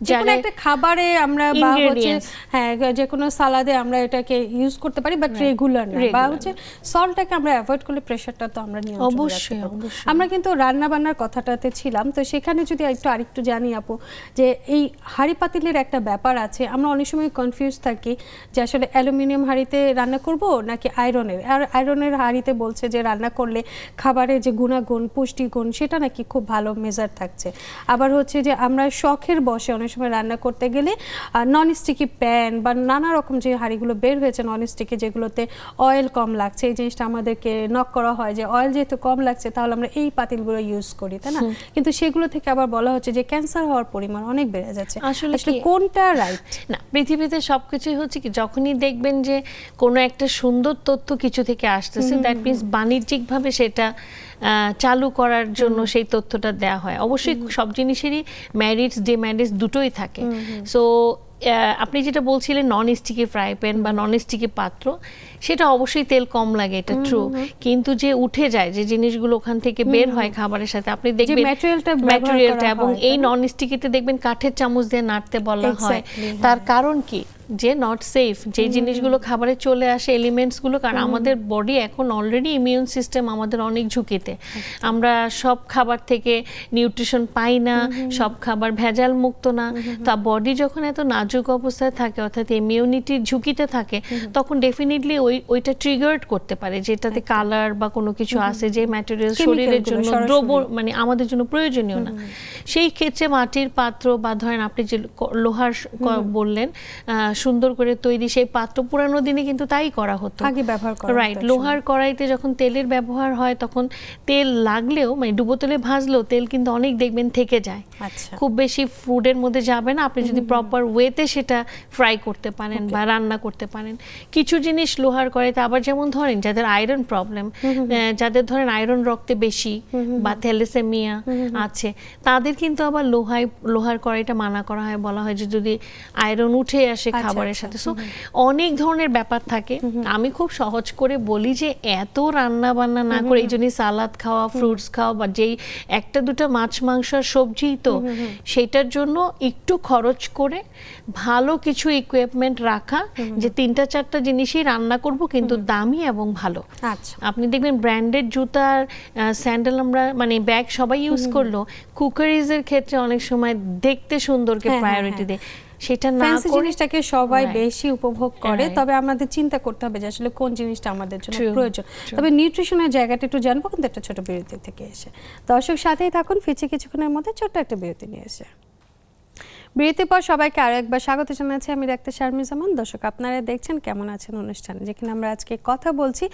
জায়গায় একটা খাবারে আমরা বা হচ্ছে হ্যাঁ যে কোনো সালাদে আমরা এটাকে ইউজ করতে পারি, বাট রেগুলার না, বা হচ্ছে সল্টটাকে আমরা অ্যাভয়েড করলে প্রেশারটা তো আমরা নিয়ন্ত্রণে রাখতে পারবো। আমরা কিন্তু রান্না বান্নার কথাটাতে ছিলাম, তো সেখানে যদি আরেকটু জানি আপু, যে এই হাঁড়ি পাতিলের একটা ব্যাপার আছে, আমরা অনেক সময় কনফিউজ থাকি যে আসলে অ্যালুমিনিয়াম হাঁড়িতে রান্না করব নাকি আয়রনের। আর আয়রনের হাঁড়িতে বলছে যে রান্না করলে খাবারের যে গুণাগুণ, পুষ্টিগুণ, সেটা নাকি খুব ভালো মেজার থাকছে। আবার হচ্ছে যে আমরা শখের বসে অনেক সময় রান্না করতে গেলে নন স্টিকি প্যান বা নানা রকম যে হাঁড়িগুলো বের হয়েছে নন স্টিকি, যেগুলোতে অয়েল কম লাগছে, এই জিনিসটা আমাদেরকে নক করা হয় যে অয়েল যেহেতু কম লাগছে তাহলে আমরা এই পাতিলগুলো ইউজ করি, তাই না? কিন্তু সেগুলো থেকে আবার বলা হচ্ছে যে ক্যান্সার হওয়ার পরিমাণ অনেক বেড়ে যাচ্ছে। আসলে কোনটা রাইট? না, পৃথিবীতে সবকিছুই হচ্ছে কি, যখনই দেখবেন যে কোনো একটা সুন্দর তথ্য কিছু থেকে আসতেছে, দ্যাট মিনস বাণিজ্যিকভাবে সেটা চালু করার জন্য সেই তথ্যটা দেওয়া হয়। অবশ্যই সব জিনিসেরই মেরিটস ডিমেরিটস দুটোই থাকে। সো আপনি যেটা বলছিলেন নন স্টিকি ফ্রাই প্যান বা নন স্টিকি পাত্র, সেটা অবশ্যই তেল কম লাগে, এটা ট্রু, কিন্তু যে উঠে যায় যে জিনিসগুলো ওখান থেকে বের হয় খাবারের সাথে, আপনি দেখবেন ম্যাটেরিয়ালটা, এবং এই নন স্টিকিতে দেখবেন কাঠের চামচ দিয়ে নাড়তে বলা হয়। তার কারণ কি? যে নট সেফ, যে জিনিসগুলো খাবারে চলে আসে এলিমেন্টসগুলো, কারণ আমাদের বডি এখন অলরেডি ইমিউন সিস্টেম আমাদের অনেক ঝুঁকিতে, আমরা সব খাবার থেকে নিউট্রিশন পাই না, সব খাবার ভেজাল মুক্ত না। তা বডি যখন এত নাজুক অবস্থায় থাকে, অর্থাৎ ইমিউনিটির ঝুঁকিতে থাকে, তখন ডেফিনেটলি ওইটা ট্রিগার্ড করতে পারে, যেটাতে কালার বা কোনো কিছু আছে যে ম্যাটেরিয়াল শরীরের জন্য দ্রব্য, মানে আমাদের জন্য প্রয়োজনীয় না। সেই ক্ষেত্রে মাটির পাত্র বা ধরেন আপনি যে লোহার বললেন সুন্দর করে তৈরি সেই পাত্র, পুরানো দিনে কিন্তু তাই করা হতো, আগে ব্যবহার করা, রাইট। লোহার কড়াইতে যখন তেলের ব্যবহার হয়, তখন তেল লাগলেও, মানে ডুবো তেলে ভাজলেও তেল কিন্তু অনেক দেখবেন থেকে যায়, খুব বেশি ফুডের মধ্যে যাবে না, আপনি যদি প্রপার ওয়েতে সেটা ফ্রাই করতে পারেন বা রান্না করতে পারেন। কিছু জিনিস লোহার কড়াইতে আবার, যেমন ধরেন যাদের আয়রন প্রবলেম, যাদের ধরেন আয়রন রক্তে বেশি বা থ্যালাসেমিয়া আছে, তাদের কিন্তু আবার লোহার কড়াইটা মানা করা হয়, বলা হয় যে যদি আয়রন উঠে আসে খাবারের সাথে। সো অনেক ধরনের ব্যাপার থাকে। আমি খুব সহজ করে বলি যে এত রান্না বান্না না করে, এই জন্যই সালাদ খাওয়া, ফ্রুটস খাওয়া, বা যেই একটা দুটো মাছ মাংস আর সবজি, তো সেটার জন্য একটু খরচ করে ভালো কিছু ইকুইপমেন্ট রাখা, যে 3-4টা জিনিসই রান্না করব কিন্তু দামি এবং ভালো। আপনি দেখবেন ব্র্যান্ডেড জুতার স্যান্ডেল আমরা, মানে ব্যাগ সবাই ইউজ করলো, কুকারিজের ক্ষেত্রে অনেক সময় দেখতে সুন্দরকে প্রায়োরিটি দেয়, সেটা না করে জিনিসটাকে সবাই বেশি উপভোগ করে। তবে আমাদের চিন্তা করতে হবে যে আসলে কোন জিনিসটা আমাদের জন্য প্রয়োজন। তবে নিউট্রিশনের জায়গাটা একটু জানবো, কিন্তু একটা ছোট বিরতি থেকে এসে। দর্শক সাথেই থাকুন, ফিরছি কিছুক্ষণের মধ্যে ছোট্ট একটা বিরতি নিয়ে এসে। বিরতির পর সবাইকে আরো একবার স্বাগত জানাচ্ছি আমি ডাক্তার শারমিন জামান। দর্শক, আপনারা দেখছেন কেমন আছেন অনুষ্ঠানে, যেখানে আমরা আজকে কথা বলছি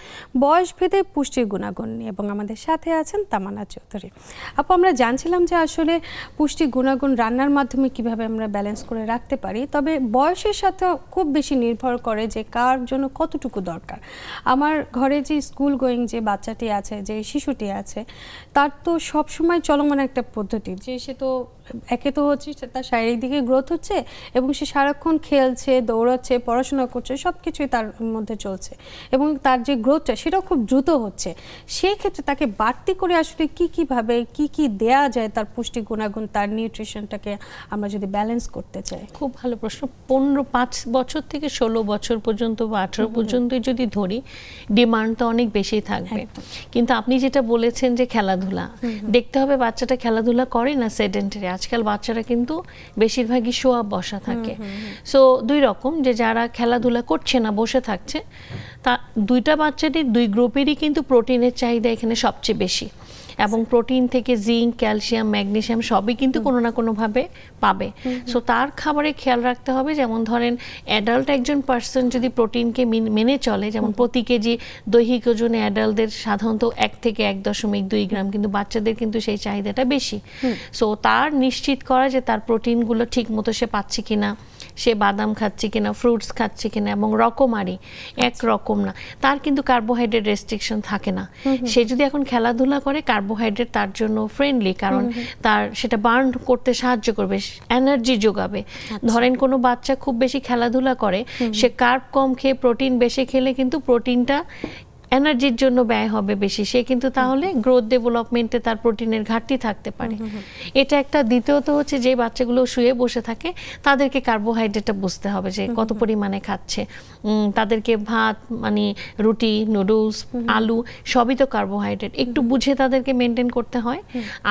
বয়স ভেদে পুষ্টির গুণাগুণ নিয়ে, এবং আমাদের সাথে আছেন তামান্না চৌধুরী। আপু, আমরা জানছিলাম যে আসলে পুষ্টি গুণাগুণ রান্নার মাধ্যমে কিভাবে আমরা ব্যালেন্স করে রাখতে পারি, তবে বয়সের সাথে খুব বেশি নির্ভর করে যে কার জন্য কতটুকু দরকার। আমার ঘরে যে স্কুল গোয়িং যে বাচ্চাটি আছে, যে শিশুটি আছে, তার তো সবসময় চলমান একটা পদ্ধতি যে সে তো একে তো হচ্ছে তার শারীরিক দিকে গ্রোথ হচ্ছে, এবং সে সারাক্ষণ খেলছে, দৌড়াচ্ছে, পড়াশোনা করছে, সব কিছুই তার মধ্যে চলছে, এবং তার যে গ্রোথটা সেটাও খুব দ্রুত হচ্ছে। সেই ক্ষেত্রে তাকে বাড়তি করে আসলে কীভাবে কি দেয়া যায় তার পুষ্টি গুণাগুণ, তার নিউট্রিশনটাকে আমরা যদি ব্যালেন্স করতে চাই? খুব ভালো প্রশ্ন। 5 বছর থেকে 16 বছর পর্যন্ত বা 18 পর্যন্ত যদি ধরি, ডিমান্ড তো অনেক বেশি থাকবে। কিন্তু আপনি যেটা বলেছেন যে খেলাধুলা, দেখতে হবে বাচ্চাটা খেলাধুলা করে না সেডেন্টারি। আজকাল বাচ্চারা কিন্তু বেশিরভাগই শোয়া বসা থাকে। সো দুই রকম, যে যারা খেলাধুলা করছে না, বসে থাকছে, তা দুইটা বাচ্চারই দুই গ্রুপেরই কিন্তু প্রোটিনের চাহিদা এখানে সবচেয়ে বেশি, এবং প্রোটিন থেকে জিঙ্ক, ক্যালসিয়াম, ম্যাগনেসিয়াম সবই কিন্তু কোনো না কোনোভাবে পাবে। সো তার খাবারে খেয়াল রাখতে হবে। যেমন ধরেন অ্যাডাল্ট একজন পার্সন যদি প্রোটিনকে মেনে চলে, যেমন প্রতি কেজি দৈহিক ওজনে অ্যাডাল্টদের সাধারণত 1 থেকে 1.2 গ্রাম, কিন্তু বাচ্চাদের কিন্তু সেই চাহিদাটা বেশি। সো তার নিশ্চিত করা যে তার প্রোটিনগুলো ঠিক মতো সে পাচ্ছে কিনা, সে বাদাম খাচ্ছে কিনা, ফ্রুটস খাচ্ছে কিনা, এবং রকমারি একরকম না, তার কিন্তু কার্বোহাইড্রেট রেস্ট্রিকশন থাকে না। সে যদি এখন খেলাধুলা করে, কার্বোহাইড্রেট তার জন্য ফ্রেন্ডলি, কারণ তার সেটা বার্ন করতে সাহায্য করবে, এনার্জি যোগাবে। ধরেন কোনো বাচ্চা খুব বেশি খেলাধুলা করে, সে কার্ব কম খেয়ে প্রোটিন বেশি খেলে কিন্তু প্রোটিনটা এনার্জির জন্য ব্যয় হবে বেশি, সে কিন্তু তাহলে গ্রোথ ডেভেলপমেন্টে তার প্রোটিনের ঘাটতি থাকতে পারে। এটা একটা। দ্বিতীয়ত হচ্ছে যে বাচ্চাগুলো শুয়ে বসে থাকে, তাদেরকে কার্বোহাইড্রেটটা বুঝতে হবে যে কত পরিমাণে খাচ্ছে। তাদেরকে ভাত, মানে রুটি, নুডলস, আলু সবই তো কার্বোহাইড্রেট, একটু বুঝে তাদেরকে মেনটেন করতে হয়।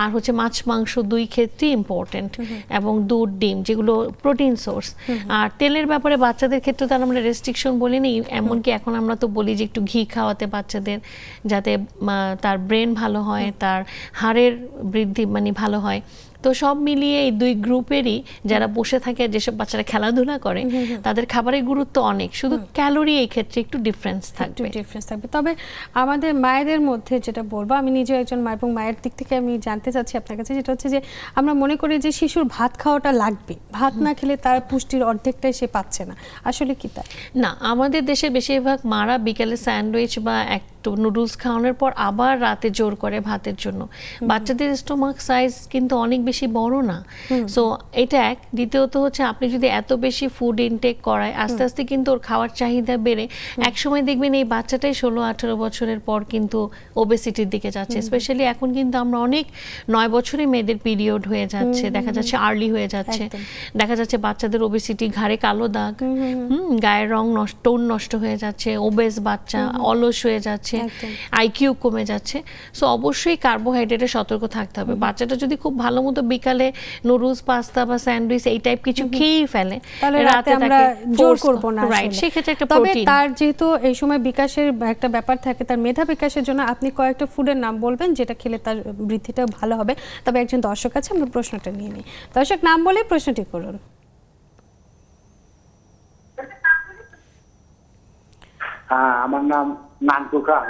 আর হচ্ছে মাছ, মাংস দুই ক্ষেত্রেই ইম্পর্টেন্ট, এবং দুধ, ডিম যেগুলো প্রোটিন সোর্স। আর তেলের ব্যাপারে বাচ্চাদের ক্ষেত্রে তো আমরা রেস্ট্রিকশন বলিনি, এমনকি এখন আমরা তো বলি যে একটু ঘি খাওয়াতে বাচ্চাদের, যাতে তার ব্রেন ভালো হয়, তার হাড়ের বৃদ্ধি মানে ভালো হয়। তো সব মিলিয়ে এই দুই গ্রুপেরই, যারা বসে থাকে, যেসব বাচ্চারা খেলাধুলা করে, তাদের খাবারের গুরুত্ব অনেক, শুধু ক্যালোরি এই ক্ষেত্রে একটু ডিফারেন্স থাকবে। তবে আমাদের মায়েদের মধ্যে যেটা বলবো, আমি নিজে একজন মা, এবং মায়ের দিক থেকে আমি জানতে চাচ্ছি আপনার কাছে, যেটা হচ্ছে যে আমরা মনে করি যে শিশুর ভাত খাওয়াটা লাগবে, ভাত না খেলে তার পুষ্টির অর্ধেকটাই সে পাচ্ছে না, আসলে কি তাই? না, আমাদের দেশে বেশিরভাগ মারা বিকেলে স্যান্ডউইচ বা একটু নুডলস খাওয়ানোর পর আবার রাতে জোর করে ভাতের জন্য। বাচ্চাদের স্টোমাক সাইজ কিন্তু অনেক বেশি বড় না। সো এটা এক। দ্বিতীয়ত হচ্ছে আপনি যদি এত বেশি ফুড ইনটেক করায়, আস্তে আস্তে কিন্তু ওর খাওয়ার চাহিদা বেড়ে এক সময় দেখবেন এই বাচ্চাটাই 16-18 বছরের পর কিন্তু ওবেসিটির দিকে যাচ্ছে। স্পেশালি এখন কিন্তু আমরা অনেক 9 বছরে মেয়েদের পিরিয়ড হয়ে যাচ্ছে, দেখা যাচ্ছে আর্লি হয়ে যাচ্ছে, দেখা যাচ্ছে বাচ্চাদের ওবেসিটি, ঘাড়ে কালো দাগ, গায়ের রং নষ্ট, টোন নষ্ট হয়ে যাচ্ছে, ওবেস বাচ্চা, অলস হয়ে যাচ্ছে, আইকিউ কমে যাচ্ছে। সো অবশ্যই কার্বোহাইড্রেটে সতর্ক থাকতে হবে। বাচ্চাটা যদি খুব ভালো মতো বিকালে নুডলস, পাস্তা বা স্যান্ডউইচ এই টাইপ কিছু খেয়েই ফেলে, তাহলে রাতে আমরা জোর করব না। রাইট, সেক্ষেত্রে একটা তবে প্রোটিন। তার যেহেতু এই সময় বিকাশের একটা ব্যাপার থাকে, তার মেধা বিকাশের জন্য আপনি কয়েকটা ফুডের নাম বলবেন যেটা খেলে তার বৃদ্ধিটা ভালো হবে। তবে একজন দর্শক আছে, আমরা প্রশ্নটা নিয়ে নিই। দর্শক, নাম বলে প্রশ্নটি করুন। হ্যাঁ, আমার নাম নানকু খান।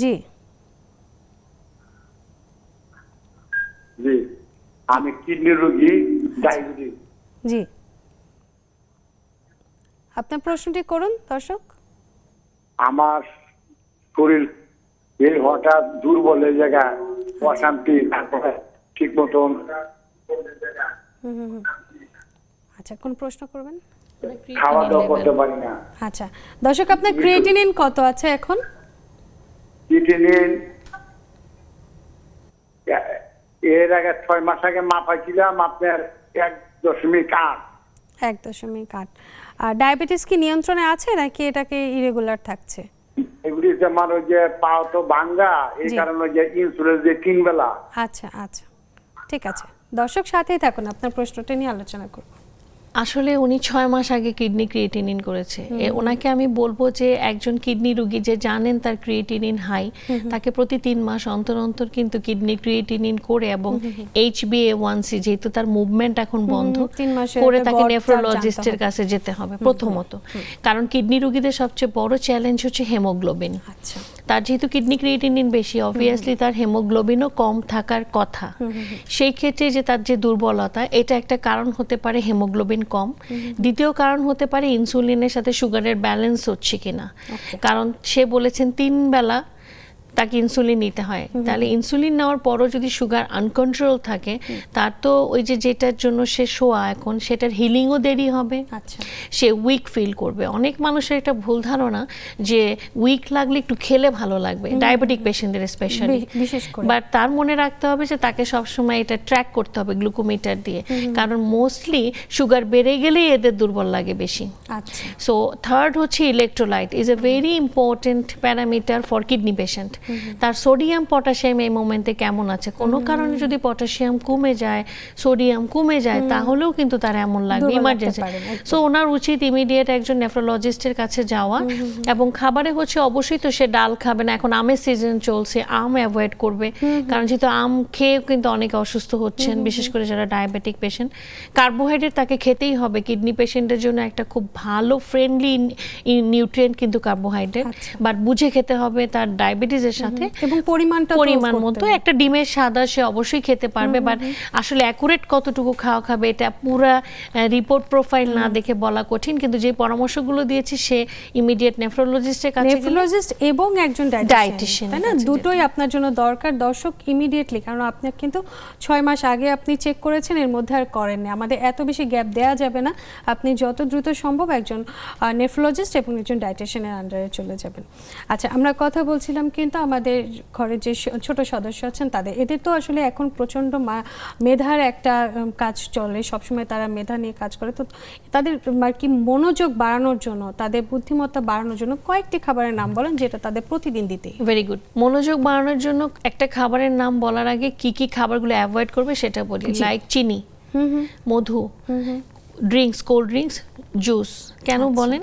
জি জি, আমি কিডনি রোগী, ডায়াবেটিস। জি, আপনার প্রশ্নটি করুন দর্শক। আমার শরীর এই হঠাৎ দুর্বল হয়ে জায়গা, অশান্তি, তারপরে ঠিক মতন। আচ্ছা, কোন প্রশ্ন করবেন? খাওয়া দাওয়া করতে পারি না। আচ্ছা দর্শক, আপনার ক্রিয়েটিনিন কত আছে এখন? ক্রিয়েটিনিন এর আগে 6 মাস আগে মাপাইছিলাম আপনার 1.8। 1.8। আর ডায়াবেটিস কি নিয়ন্ত্রণে আছে নাকি এটাকে ইরেগুলার থাকছে? এগুলি যেমন ওই যে পাও তো ভাঙ্গা, এই কারণে যে ইন্স্যুরেন্স যে 3 বেলা। আচ্ছা আচ্ছা, ঠিক আছে দর্শক, সাথেই থাকুন, আপনার প্রশ্নটা নিয়ে আলোচনা করব। আসলে উনি 6 মাস আগে কিডনি ক্রিয়েটিনিন করেছে। ওনাকে আমি বলবো যে একজন কিডনি রোগী যে জানেন তার ক্রিয়েটিনিন হাই, তাকে প্রতি 3 মাস অন্তর অন্তর কিন্তু কিডনি ক্রিয়েটিনিন করে এবং HbA1c যেহেতু তার মুভমেন্ট এখন বন্ধ 3 মাসের করে একটা তাকে গড় নেফ্রোলজিস্টের জানতে হবে। কাছে যেতে হবে প্রথমত। কারণ কিডনি রোগীদের সবচেয়ে বড় চ্যালেঞ্জ হচ্ছে হেমোগ্লোবিন। আচ্ছা, তার যেহেতু কিডনি ক্রিয়েটিনিন বেশি, অবভিয়াসলি তার হেমোগ্লোবিনও কম থাকার কথা। সেই ক্ষেত্রে যে তার যে দুর্বলতা, এটা একটা কারণ হতে পারে হেমোগ্লোবিন কম। দ্বিতীয় কারণ হতে পারে ইনসুলিনের সাথে সুগারের ব্যালেন্স হচ্ছে কিনা। কারণ সে বলেছেন 3 বেলা তাকে ইনসুলিন নিতে হয়, তাহলে ইনসুলিন নেওয়ার পরও যদি সুগার আনকন্ট্রোল থাকে, তার তো ওই যে যেটার জন্য সে শোয়া এখন সেটার হিলিংও দেরি হবে, আচ্ছা, সে উইক ফিল করবে। অনেক মানুষের একটা ভুল ধারণা যে উইক লাগলে একটু খেলে ভালো লাগবে, ডায়াবেটিক পেশেন্টদের স্পেশালি। বিশেষ করে বাট তার মনে রাখতে হবে যে তাকে সবসময় এটা ট্র্যাক করতে হবে গ্লুকোমিটার দিয়ে, কারণ মোস্টলি সুগার বেড়ে গেলেই এদের দুর্বল লাগে বেশি। আচ্ছা, সো থার্ড হচ্ছে electrolyte is a very important parameter for kidney patient. তার সোডিয়াম পটাশিয়াম এই মোমেন্টে কেমন আছে, কোনো কারণে যদি পটাশিয়াম কমে যায়, সোডিয়াম কমে যায়, তাহলেও কিন্তু তার এমন লাগবে দুর্বল লাগতে ইমার্জেন্সি। পারে, একদম। সো ওনার উচিত ইমিডিয়েট একজন নেফ্রোলজিস্টের কাছে যাওয়া। এবং খাবারে হচ্ছে অবশ্যই তো সে ডাল খাবে না, এখন আমের সিজন চলছে, আম অ্যাভয়েড করবে, কারণ যেহেতু আম খেয়ে কিন্তু অনেকে অসুস্থ হচ্ছেন, বিশেষ করে যারা ডায়াবেটিক পেশেন্ট। কার্বোহাইড্রেট তাকে খেতেই হবে, কিডনি পেশেন্টের জন্য একটা খুব ভালো ফ্রেন্ডলি নিউট্রিয়েন্ট কিন্তু কার্বোহাইড্রেট, বাট বুঝে খেতে হবে তার ডায়াবেটিসের সাথে এবং পরিমাণ মতো। একটা ডিমের সাদা সে অবশ্যই খেতে পারবে, বাট আসলে অ্যাকুরেট কতটুকু খাওয়া খাবে এটা পুরা রিপোর্ট প্রোফাইল না দেখে বলা কঠিন, কিন্তু যে পরামর্শগুলো দিয়েছি সে ইমিডিয়েট নেফ্রোলজিস্টের কাছে গেলে নেফ্রোলজিস্ট এবং একজন Dietitian ডায়েটিশিয়ান, তাই না? এর কাছে দুটোই আপনার জন্য দরকার দর্শক, ইমিডিয়েটলি। কারণ আপনার কিন্তু 6 মাস আগে আপনি চেক করেছেন, এর মধ্যে আর করেননি। আমাদের এত বেশি গ্যাপ দেওয়া যাবে না, আপনি যত দ্রুত সম্ভব একজন নেফ্রোলজিস্ট এবং একজন ডায়েটিশিয়ানের আন্ডারে চলে যাবেন। আচ্ছা, আমরা কথা বলছিলাম কিন্তু আমাদের ঘরের যে ছোট সদস্য আছেন তাদের, এদের তো আসলে এখন প্রচণ্ড মেধার একটা কাজ চলে, সবসময় তারা মেধা নিয়ে কাজ করে। তো তাদের আর কি মনোযোগ বাড়ানোর জন্য, তাদের বুদ্ধিমত্তা বাড়ানোর জন্য কয়েকটি খাবারের নাম বলেন যেটা তাদের প্রতিদিন দিতে। Very good. মনোযোগ বাড়ানোর জন্য একটা খাবারের নাম বলার আগে কি কি খাবারগুলো অ্যাভয়েড করবে সেটা বলি। লাইক চিনি, মধু, ড্রিঙ্কস, কোল্ড ড্রিঙ্কস, জুস। কেন বলেন?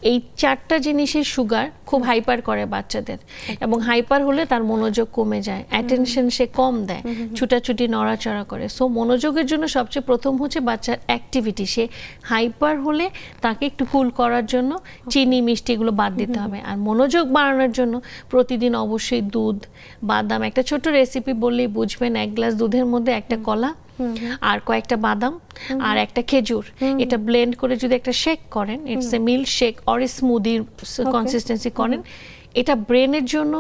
এই 4টা জিনিসের সুগার খুব হাইপার করে বাচ্চাদের, এবং হাইপার হলে তার মনোযোগ কমে যায়, অ্যাটেনশন সে কম দেয়, ছুটাছুটি নড়াচড়া করে। সো মনোযোগের জন্য সবচেয়ে প্রথম হচ্ছে বাচ্চার অ্যাক্টিভিটি। সে হাইপার হলে তাকে একটু কুল করার জন্য চিনি মিষ্টি এগুলো বাদ দিতে হবে। আর মনোযোগ বাড়ানোর জন্য প্রতিদিন অবশ্যই দুধ, বাদাম, একটা ছোট রেসিপি বললেই বুঝবেন, 1 গ্লাস দুধের মধ্যে একটা কলা আর কয়েকটা বাদাম আর একটা খেজুর, এটা ব্লেন্ড করে যদি একটা শেক করেন, it's a milk shake or স্মুদির কনসিস্টেন্সি করেন, এটা ব্রেনের জন্য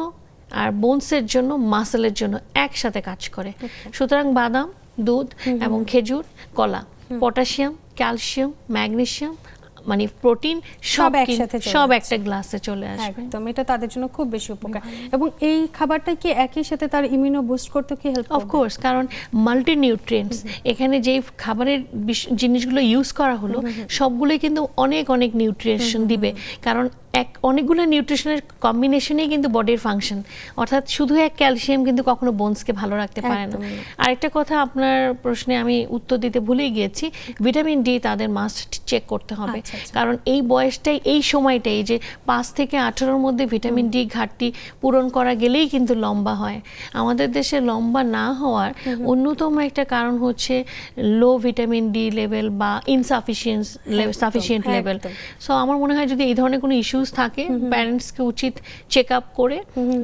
আর বোনসের জন্য, মাসেলের জন্য একসাথে কাজ করে। সুতরাং বাদাম, দুধ এবং খেজুর, কলা, পটাশিয়াম, ক্যালসিয়াম, ম্যাগনেসিয়াম, মানে প্রোটিন সব একসাথে চলে সব আসছে। একটা গ্লাসে চলে আসবে। একদম, এটা তাদের জন্য খুব বেশি উপকার। এবং এই খাবারটা কি একই সাথে তার ইমিউনো বুস্ট করতে কি হেল্প করবে? অফকোর্স, কারণ মাল্টি নিউট্রিয়েন্টস, এখানে যেই খাবারের জিনিসগুলো ইউজ করা হলো সবগুলোই কিন্তু অনেক অনেক নিউট্রিশন দিবে, কারণ অনেকগুলো নিউট্রিশনের কম্বিনেশনেই কিন্তু বডির ফাংশন। অর্থাৎ শুধু এক ক্যালসিয়াম কিন্তু কখনো বোনসকে ভালো রাখতে পারে না। আরেকটা কথা আপনার প্রশ্নে আমি উত্তর দিতে ভুলে গিয়েছি, ভিটামিন ডি তাদের মাস্ট চেক করতে হবে, কারণ এই বয়সটাই, এই সময়টাই যে 5 থেকে 18-র মধ্যে ভিটামিন ডি ঘাটতি পূরণ করা গেলেই কিন্তু লম্বা হয়। আমাদের দেশে লম্বা না হওয়ার অন্যতম একটা কারণ হচ্ছে লো ভিটামিন ডি লেভেল বা সাফিসিয়েন্ট লেভেল। সো আমার মনে হয় যদি এই ধরনের কোনো ইস্যুস থাকে, প্যারেন্টসকে উচিত চেক আপ করে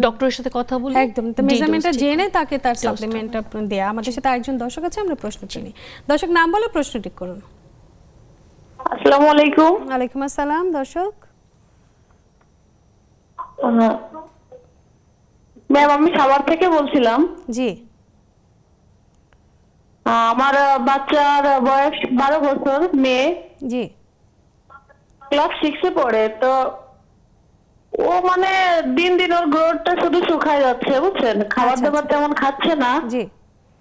ডক্টরের সাথে কথা বলে একদম মেজারমেন্টটা জেনে তাকে তার সাপ্লিমেন্টটা দেয়া। আমাদের সাথে আরেকজন দর্শক আছে, আমরা প্রশ্ন চিনি। দর্শক নাম বলে প্রশ্ন ঠিক করুন। আসসালামু আলাইকুম। ওয়ালাইকুম আসসালাম। দর্শক, ম্যাম আমি সাভার থেকে বলছিলাম। জি, আমার বাচ্চার বয়স 12 বছর, মেয়ে, জি, ক্লাস 6-এ পড়ে। তো ও মানে দিন দিন ওর গ্রোথটা শুধু শুকায় যাচ্ছে, বুঝছেন? খাবার দাবার তেমন খাচ্ছে না। জি,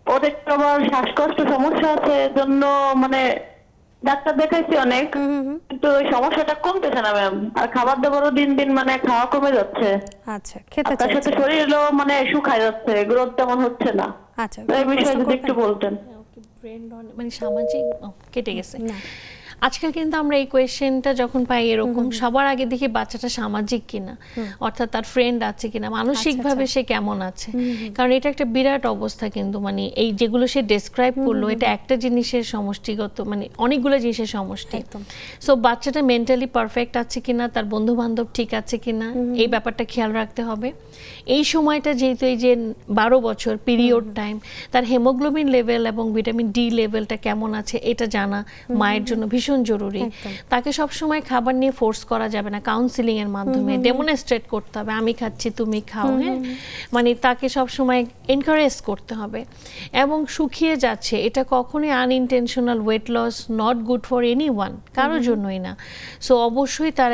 ওর একটু আবার শ্বাসকষ্ট সমস্যা আছে, জন্য মানে ডাক্তার দেখাইছি অনেক, কিন্তু ওই সমস্যাটা কমতেছে না ম্যাম। আর খাবার দাবারও দিন দিন মানে খাওয়া কমে যাচ্ছে। আচ্ছা, খেতে তার সাথে চাইছে। শরীরও মানে শুকায় যাচ্ছে, গ্রোথ তেমন হচ্ছে না। আচ্ছা, এই বিষয়ে যদি একটু বলতেন। মানে সামাজিক কেটে গেছে। আজকাল কিন্তু আমরা এই কোয়েশ্চেনটা যখন পাই এরকম সবার আগে দেখি বাচ্চাটা সামাজিক কিনা, অর্থাৎ তার ফ্রেন্ড আছে কিনা, মানসিকভাবে সে কেমন আছে। কারণ এটা একটা বিরাট অবস্থা কিন্তু, মানে এই যেগুলো সে ডেসক্রাইব করলো এটা একটা জিনিসের সমষ্টিগত, মানে অনেকগুলো জিনিসের সমষ্টি। সো বাচ্চাটা মেন্টালি পারফেক্ট আছে কিনা, তার বন্ধু বান্ধব ঠিক আছে কিনা, এই ব্যাপারটা খেয়াল রাখতে হবে। এই সময়টা যেহেতু এই যে 12 বছর পিরিয়ড টাইম, তার হেমোগ্লোবিন লেভেল এবং ভিটামিন ডি লেভেলটা কেমন আছে এটা জানা মায়ের জন্য ভীষণ জরুরি। তাকে সবসময় খাবার নিয়ে ফোর্স করা যাবে না, কাউন্সিলিং এর মাধ্যমে ডেমনস্ট্রেট করতে হবে, আমি খাচ্ছি তুমি খাও, হ্যাঁ, মানে তাকে সবসময় এনকারেজ করতে হবে। এবং শুকিয়ে যাচ্ছে এটা কখনোই unintentional weight loss, not good for anyone, কারোর জন্যই না। সো অবশ্যই তার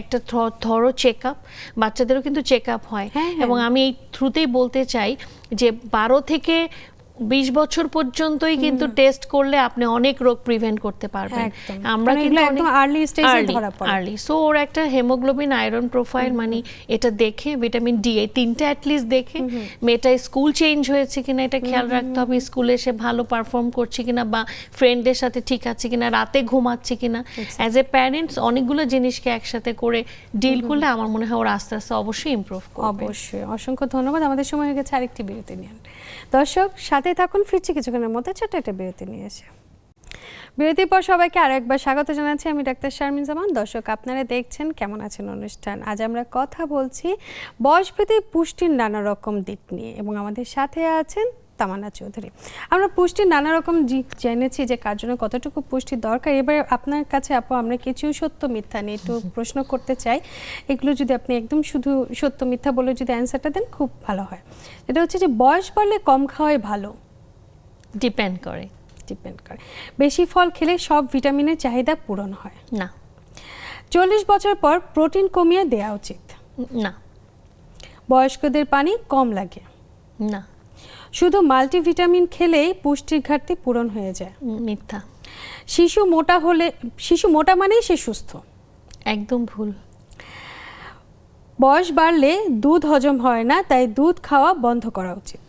একটা থরো চেক আপ, বাচ্চাদেরও কিন্তু চেক আপ হয়। এবং আমি এই থ্রুতেই বলতে চাই যে 12 থেকে 20 বছর পর্যন্তই কিন্তু টেস্ট করলে আপনি অনেক রোগ প্রিভেন্ট করতে পারবেন। আমরা কিন্তু একদম আর্লি স্টেজে ধরা পড়ে। আর্লি, সো ওর একটা হেমোগ্লোবিন আয়রন প্রোফাইল, মানে এটা দেখে, ভিটামিন ডি এই তিনটা অ্যাটলিস্ট দেখে, মেয়েটা স্কুল চেঞ্জ হয়েছে কিনা এটা খেয়াল রাখতে হবে, স্কুলে সে ভালো পারফর্ম করছে কিনা বা ফ্রেন্ডের সাথে ঠিক আছে কিনা, রাতে ঘুমাচ্ছে কিনা। অ্যাজ এ প্যারেন্টস অনেকগুলো জিনিসকে একসাথে করে ডিল করলে আমার মনে হয় ওর আস্তে আস্তে অবশ্যই ইমপ্রুভ করবে। অবশ্যই, অসংখ্য ধন্যবাদ। আমাদের সময় হয়ে গেছে আরেকটি বিরতি নিয়ে। দর্শক সাথে থাকুন, ফিরছি কিছুক্ষণের মধ্যে ছোট্ট একটা বিরতি নিয়ে এসে। বিরতির পর সবাইকে আরেকবার স্বাগত জানাচ্ছি, আমি ডাক্তার শারমিন জামান। দর্শক আপনারা দেখছেন কেমন আছেন অনুষ্ঠান। আজ আমরা কথা বলছি বয়সভেদে পুষ্টির নানা রকম দিক নিয়ে এবং আমাদের সাথে আছেন তামান্না চৌধুরী। আমরা পুষ্টির নানা রকম জেনেছি যে কার জন্য কতটুকু পুষ্টি দরকার। এবার আপনার কাছে আপু আমরা কিছু সত্য মিথ্যা নিয়ে একটু প্রশ্ন করতে চাই, এগুলো যদি আপনি একদম শুধু সত্য মিথ্যা বলে যদি অ্যান্সারটা দেন খুব ভালো হয়। এটা হচ্ছে যে বয়স বাড়লে কম খাওয়াই ভালো। ডিপেন্ড করে। বেশি ফল খেলে সব ভিটামিনের চাহিদা পূরণ হয় না। 40 বছর পর প্রোটিন কমিয়ে দেওয়া উচিত। না। বয়স্কদের পানি কম লাগে। না। শুধু মাল্টিভিটামিন খেলেই পুষ্টির ঘাটতি পূরণ হয়ে যায়। মিথ্যা। শিশু মোটা মানেই সে সুস্থ। একদম ভুল। বয়স বাড়লে দুধ হজম হয় না, তাই দুধ খাওয়া বন্ধ করা উচিত।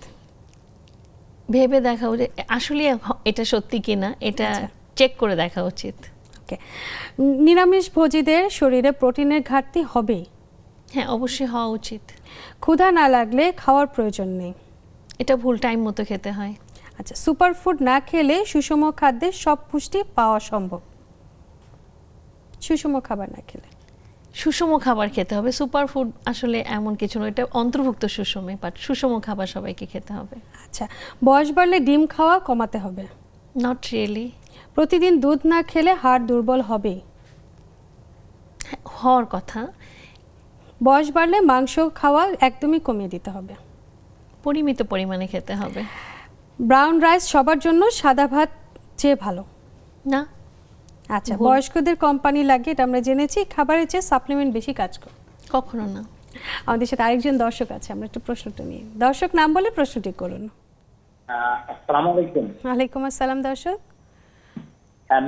ভেবে দেখা উচিত আসলে এটা সত্যি কিনা, এটা চেক করে দেখা উচিত। ওকে, নিরামিষ ভোজীদের শরীরে প্রোটিনের ঘাটতি হবে। হ্যাঁ, অবশ্যই হওয়া উচিত। ক্ষুধা না লাগলে খাওয়ার প্রয়োজন নেই। এটা ভুল, টাইম মতো খেতে হয়। আচ্ছা, সুপারফুড না খেলে সুষম খাদ্যের সব পুষ্টি পাওয়া সম্ভব। সুষম খাবার না খেলে সুষম খাবার খেতে হবে। সুপারফুড আসলে এমন কিছু নয়, এটা অন্তর্ভুক্ত সুষমে, বাট সুষম খাবার সবাইকে খেতে হবে। আচ্ছা, বয়স বাড়লে ডিম খাওয়া কমাতে হবে। Not really. প্রতিদিন দুধ না খেলে হাড় দুর্বল হবে। হওয়ার কথা। বয়স বাড়লে মাংস খাওয়া একদমই কমিয়ে দিতে হবে। পরিমিত পরিমাণে খেতে হবে। ব্রাউন রাইস সবার জন্য সাদা ভাত চেয়ে ভালো। না। আচ্ছা, বয়স্কদের কোম্পানি লাগে, এটা আমরা জেনেছি। খাবারের চেয়ে সাপ্লিমেন্ট বেশি কাজ করে। কখনো না। আমাদের সাথে আরেকজন দর্শক আছে, আমরা একটু প্রশ্নটা নিই। দর্শক নাম বলে প্রশ্নটি করুন। আসসালামু আলাইকুম। ওয়ালাইকুম আসসালাম। দর্শক,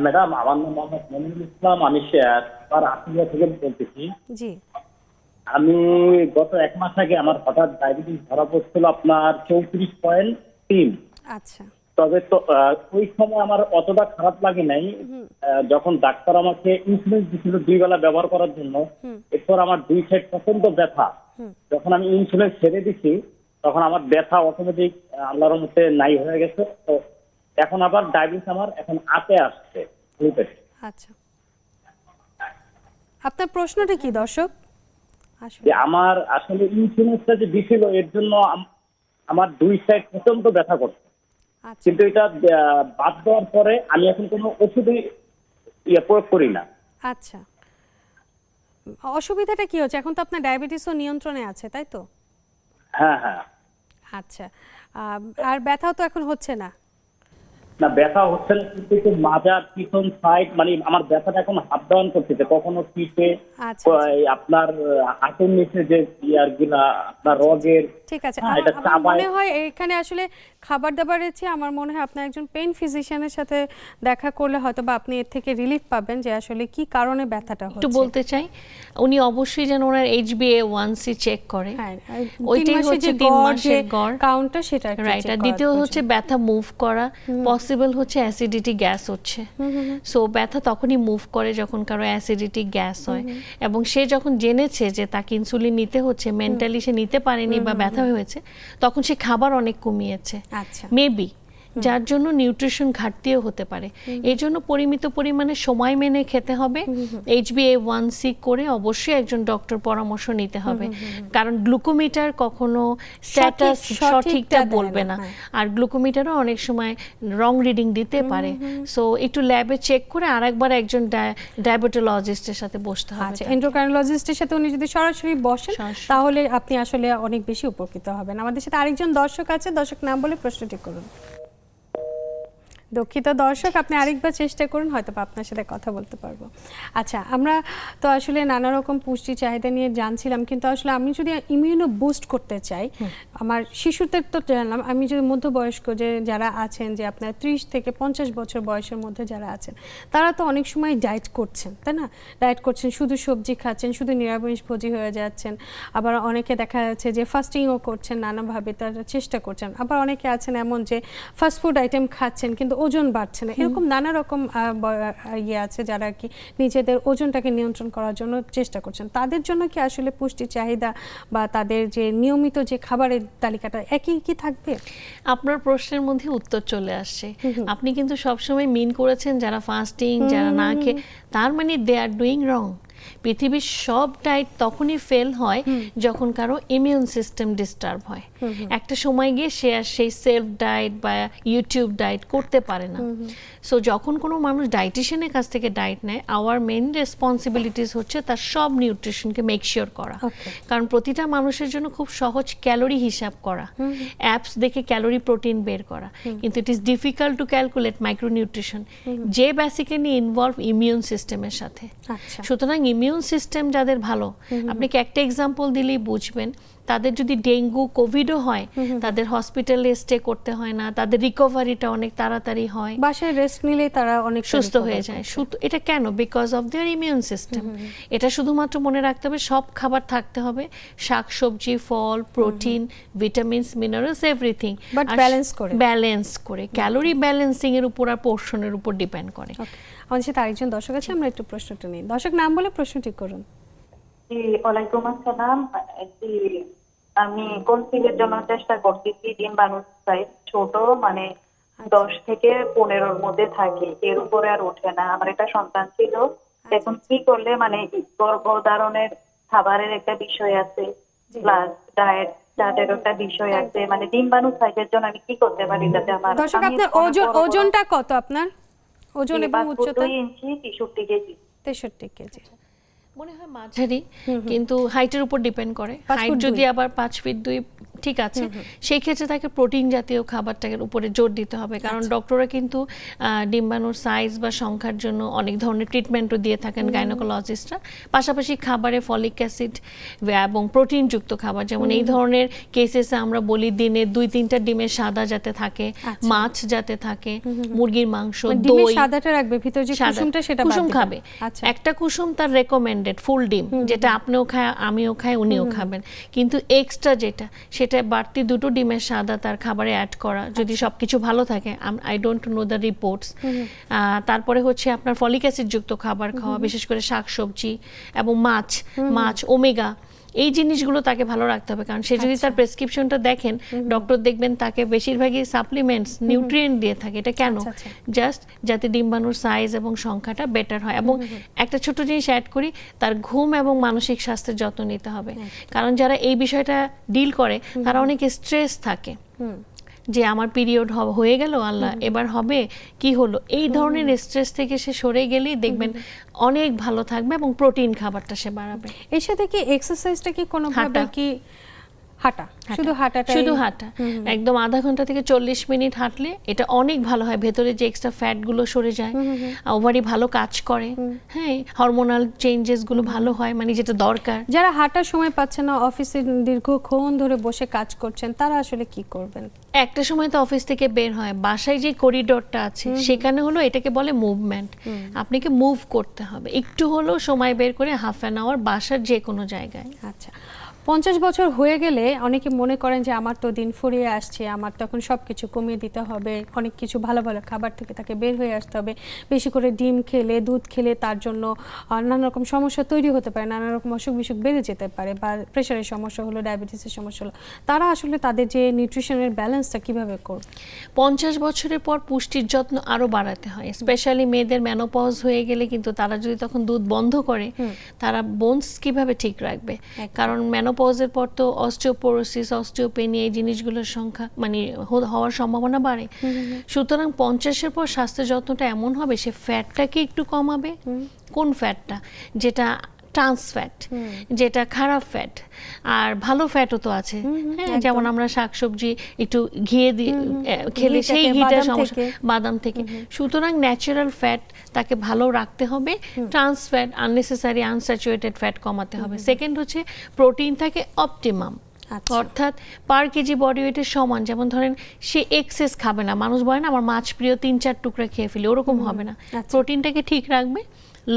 ম্যাডাম, আমার নাম মোহাম্মদ মনিরুল ইসলাম, আমি আশুলিয়া থেকে বলতেছি। জি। আমি গত 1 মাস আগে আমার হঠাৎ ডায়াবেটিস ধরা পড়ছিল আপনার 34.3। আচ্ছা। তবে তো ওই সময় আমার অতটা খারাপ লাগে নাই। যখন ডাক্তার আমাকে ইনসুলিন দিয়েছিল 2 বেলা ব্যবহার করার জন্য, এরপর আমার 2 সাইড প্রচন্ড ব্যথা। যখন আমি ইনসুলিন ছেড়ে দিছি তখন আমার ব্যথা অটোমেটিক আল্লাহর মধ্যে নাই হয়ে গেছে। তো এখন আবার ডায়াবেটিস আমার এখন আপে আসছে। আচ্ছা, আপনার প্রশ্নটা কি দর্শক? যে আমার আসলে ইনসুলিনটা যে দিছিল এর জন্য আমার 2 সাইড প্রচন্ড ব্যথা করছে। কিন্তু এটা বাদ দেওয়ার পরে আমি এখন কোনো ওষুধই প্রয়োগ করি না। আচ্ছা, অসুবিধাটা কি হচ্ছে? এখন তো আপনার ডায়াবেটিসও নিয়ন্ত্রণে আছে, তাই তো? হ্যাঁ হ্যাঁ। আচ্ছা, আর ব্যথাও তো এখন হচ্ছে না? না, ব্যথা হচ্ছে না, কিন্তু মাজার পিছন সাইড, মানে আমার ব্যথাটা এখন হাত ডাউন করতেছে, কখনো পিঠে, আপনার হাতের নিচে যে ইয়ারগুলা আপনার রগের। ঠিক আছে, আমার মনে হয় এখানে আসলে খাবার দাবারের চেয়ে আমার মনে হয় আপনার একজন পেইন ফিজিশিয়ানের সাথে দেখা করলে হয়তো বা আপনি এর থেকে রিলিফ পাবেন যে আসলে কি কারণে ব্যথাটা হচ্ছে। একটু বলতে চাই, উনি অবশ্যই যেন ওনার HbA1c চেক করে। হ্যাঁ, ওইটাই হচ্ছে 3 মাসের গড় কাউন্টটা, সেটা রাইট। আর দ্বিতীয় হচ্ছে ব্যথা মুভ করা, পসিবল হচ্ছে অ্যাসিডিটি গ্যাস হচ্ছে। সো ব্যথা তখনই মুভ করে যখন কারো অ্যাসিডিটি গ্যাস হয়, এবং সে যখন জেনেছে যে তাকে ইনসুলিন নিতে হচ্ছে, মেন্টালি সে নিতে পারেনি বা ব্যথা হয়েছে, তখন সে খাবার অনেক কমিয়েছে আচ্ছা। মেবি, যার জন্য নিউট্রিশন ঘাটতিও হতে পারে। এই জন্য পরিমিত পরিমাণে সময় মেনে খেতে হবে, HbA1c করে অবশ্যই একজন ডক্টর পরামর্শ নিতে হবে, কারণ গ্লুকোমিটার কখনো স্ট্যাটাস সঠিকটা বলবে না, আর গ্লুকোমিটারও অনেক সময় রং রিডিং দিতে পারে। সো একটু ল্যাবে চেক করে আরেকবার একজন ডায়াবেটোলজিস্টের সাথে বসতে হবে। আচ্ছা, এন্ডোক্রাইনোলজিস্টের সাথে উনি যদি সরাসরি বসেন তাহলে আপনি আসলে অনেক বেশি উপকৃত হবেন। আমাদের সাথে আরেকজন দর্শক আছে, দর্শক নাম বলে প্রশ্নটি করুন। দুঃখিত দর্শক, আপনি আরেকবার চেষ্টা করুন, হয়তো আপনার সাথে কথা বলতে পারবো। আচ্ছা, আমরা তো আসলে নানা রকম পুষ্টি চাহিদা নিয়ে জানছিলাম, কিন্তু আসলে আমি যদি ইমিউনো বুস্ট করতে চাই, আমার শিশুদের তো জানলাম, আমি যদি মধ্যবয়স্ক যে যারা আছেন, যে আপনার 30 থেকে 50 বছর বয়সের মধ্যে যারা আছেন, তারা তো অনেক সময় ডায়েট করছেন, তাই না? ডায়েট করছেন, শুধু সবজি খাচ্ছেন, শুধু নিরামিষভোজী হয়ে যাচ্ছেন, আবার অনেকে দেখা যাচ্ছে যে ফাস্টিংও করছেন, নানাভাবে তারা চেষ্টা করছেন, আবার অনেকে আছেন এমন যে ফাস্টফুড আইটেম খাচ্ছেন কিন্তু ওজন বাড়ছে না। এরকম নানা রকম ইয়ে আছে যারা কি নিজেদের ওজনটাকে নিয়ন্ত্রণ করার জন্য চেষ্টা করছেন। তাদের জন্য কি আসলে পুষ্টি চাহিদা বা তাদের যে নিয়মিত যে খাবারের তালিকাটা একই কি থাকবে? আপনার প্রশ্নের মধ্যে উত্তর চলে আসছে। আপনি কিন্তু সবসময় মিন করেছেন যারা ফাস্টিং, যারা না খেয়ে, তার মানে দে আর ডুইং রং। পৃথিবীর সব ডায়েট তখনই ফেল হয় যখন কারো ইমিউন সিস্টেম ডিস্টার্ব হয়। একটা সময় গিয়ে সে আর সেই সেলফ ডায়েট বা ইউটিউব ডায়েট করতে পারে না। সো যখন কোনো মানুষ ডায়েটিশিয়ানের কাছ থেকে ডায়েট নেয়, আওয়ার মেইন রেসপন্সিবিলিটিস হচ্ছে তার সব নিউট্রিশনকে মেক শিওর করা। কারণ প্রতিটা মানুষের জন্য খুব সহজ ক্যালোরি হিসাব করা, অ্যাপস দেখে ক্যালোরি প্রোটিন বের করা, কিন্তু it is difficult to calculate micronutrition, যে বেসিক্যালি ইনভলভ ইমিউন সিস্টেমের সাথে। সুতরাং ইমিউন সিস্টেম যাদের ভালো, আপনাকে একটা এক্সাম্পল দিলেই বুঝবেন, তাদের যদি ডেঙ্গু কোভিডও হয়, তাদের হসপিটালে স্টে করতে হয় না, তাদের রিকভারিটা অনেক তাড়াতাড়ি হয়, বাসায় রেস্ট নিলে তারা অনেক সুস্থ হয়ে যায়। এটা কেন? Because of their immune system. এটা শুধুমাত্র মনে রাখতে হবে, সব খাবার থাকতে হবে, শাকসবজি, ফল, protein, vitamins, minerals, everything, but balance করে। ক্যালোরি ব্যালেন্সিং এর উপর আর পোর্শনের উপর ডিপেন্ড করে। আমাদের সাথে আরেকজন দর্শক আছে, আমরা একটু প্রশ্নটা নিই। দর্শক নাম বলে প্রশ্নটি করুন। জি, ওয়ালাইকুম আসসালাম। জি, আমি কনসিভের জন্য চেষ্টা করতেছি, ডিম বানাতে চাই, ছোট মানে 10 থেকে 15-র মধ্যে থাকে, এর উপরে আর ওঠে না। আমার একটা সন্তান ছিল, এখন কি করলে মানে গর্ভধারণের খাবারের একটা বিষয় আছে, প্লাস ডায়েটের একটা বিষয় আছে, মানে ডিম বানু সাইজের জন্য আমি কি করতে পারি যাতে আমার দর্শক, আপনার ওজনটা কত? আপনার ওজন এবং উচ্চতা? 2 ইঞ্চি 63 কেজি। 63 কেজি মনে হয় মাঝারি, কিন্তু হাইটের উপর ডিপেন্ড করে। হাইট যদি আবার 5 ফিট 2 ঠিক আছে, সেই ক্ষেত্রে তাকে প্রোটিন জাতীয় খাবারটার উপরে জোর দিতে হবে, কারণ ডক্টররা কিন্তু ডিম্বাণুর সাইজ বা সংখ্যার জন্য অনেক ধরনের ট্রিটমেন্টও দিয়ে থাকেন গাইনোকোলজিস্টরা। পাশাপাশি খাবারে ফলিক অ্যাসিড এবং প্রোটিনযুক্ত খাবার, যেমন এই ধরনের কেসেসে আমরা বলি দিনে 2-3টা ডিমের সাদা যাতে থাকে, মাছ যাতে থাকে, মুরগির মাংস, দই। সাদাটা রাখবে, ভিতরে যে কুসুমটা সেটা কুসুম খাবে। একটা কুসুম তার রেকমেন্ডেড, ফুল ডিম যেটা আপনিও খায়, আমিও খাই, উনিও খাবেন, কিন্তু এক্সট্রা যেটা সেটা বাড়তি 2টো ডিমের সাদা তার খাবারে অ্যাড করা, যদি সবকিছু ভালো থাকে। I don't know the reports. তারপরে হচ্ছে আপনার ফলিক অ্যাসিড যুক্ত খাবার খাওয়া, বিশেষ করে শাকসবজি এবং মাছ, ওমেগা, এই জিনিসগুলো তাকে ভালো রাখতে হবে। কারণ সে যদি তার প্রেসক্রিপশনটা দেখেন, ডক্টর দেখবেন তাকে বেশিরভাগই সাপ্লিমেন্টস, নিউট্রিয়েন্ট দিয়ে থাকে। এটা কেন? জাস্ট যাতে ডিম্বাণুর সাইজ এবং সংখ্যাটা বেটার হয়। এবং একটা ছোট জিনিস অ্যাড করি, তার ঘুম এবং মানসিক স্বাস্থ্যের যত্ন নিতে হবে, কারণ যারা এই বিষয়টা ডিল করে তারা অনেক স্ট্রেস থাকে, যে আমার পিরিয়ড হয়ে গেল, আল্লাহ এবার হবে, কি হলো, এই ধরনের স্ট্রেস থেকে সে সরে গেলেই দেখবেন অনেক ভালো থাকবে এবং প্রোটিন খাবারটা সে বাড়াবে। এর সাথে কি এক্সারসাইজটা কি কোনোভাবে কি হাঁটা, শুধু হাঁটা, একদম আধা ঘন্টা থেকে 40 মিনিট হাঁটলে এটা অনেক ভালো হয়, ভেতরে যে এক্সট্রা ফ্যাট গুলো সরে যায়, ওভারি ভালো কাজ করে, হ্যাঁ, হরমোনাল চেঞ্জেস গুলো ভালো হয়, মানে যেটা দরকার। যারা হাঁটার সময় পাচ্ছে না, অফিসে দীর্ঘক্ষণ ধরে বসে কাজ করছেন, তারা আসলে কি করবেন? একটা সময় তো অফিস থেকে বের হয়, বাসায় যে করিডোরটা আছে সেখানে হলো, এটাকে বলে মুভমেন্ট। আপনাকে মুভ করতে হবে, একটু হলেও সময় বের করে, হাফ অ্যান আওয়ার বাসার যে কোনো জায়গায়। আচ্ছা, 50 বছর হয়ে গেলে অনেকে মনে করেন যে আমার তো দিন ফুরিয়ে আসছে, আমার তখন সব কিছু কমিয়ে দিতে হবে, অনেক কিছু ভালো ভালো খাবার থেকে তাকে বের হয়ে আসতে হবে, বেশি করে ডিম খেলে দুধ খেলে তার জন্য নানা রকম সমস্যা তৈরি হতে পারে, নানা রকম অসুখ বিসুখ বেড়ে যেতে পারে, বা প্রেশারের সমস্যা হলো, ডায়াবেটিসের সমস্যা হলো। তারা আসলে তাদের যে নিউট্রিশনের ব্যালেন্সটা কিভাবে করবে? 50 বছরের পর পুষ্টির যত্ন আরো বাড়াতে হয়, স্পেশালি মেয়েদের মেনোপজ হয়ে গেলে কিন্তু তারা যদি তখন দুধ বন্ধ করে তারা বোনস কিভাবে ঠিক রাখবে? কারণ মেনোপজের পর তো অস্টিওপোরোসিস, অস্টিওপেনি এই জিনিসগুলোর সংখ্যা মানে হওয়ার সম্ভাবনা বাড়ে। সুতরাং 50-এর পর স্বাস্থ্য যত্নটা এমন হবে সে ফ্যাটটাকে একটু কমাবে। কোন ফ্যাটটা? যেটা ট্রান্স ফ্যাট, যেটা খারাপ ফ্যাট, আর ভালো ফ্যাটও তো আছে। হ্যাঁ, যেমন আমরা শাকসবজি একটু ঘিয়ে দিয়ে খেলে সেই ঘিটা সমস্যা, বাদাম থেকে। সুতরাং ন্যাচারাল ফ্যাট তাকে ভালো রাখতে হবে, trans fat, unnecessary unsaturated fat কমাতে হবে। সেকেন্ড হচ্ছে প্রোটিন থাকে অপটিমাম, অর্থাৎ পার কেজি বডি ওয়েটের সমান। যেমন ধরেন সে এক্সেস খাবে না, মানুষ বলে না আমার মাছ প্রিয় 3-4 টুকরা খেয়ে ফেলি, ওরকম হবে না। প্রোটিনটাকে ঠিক রাখবে।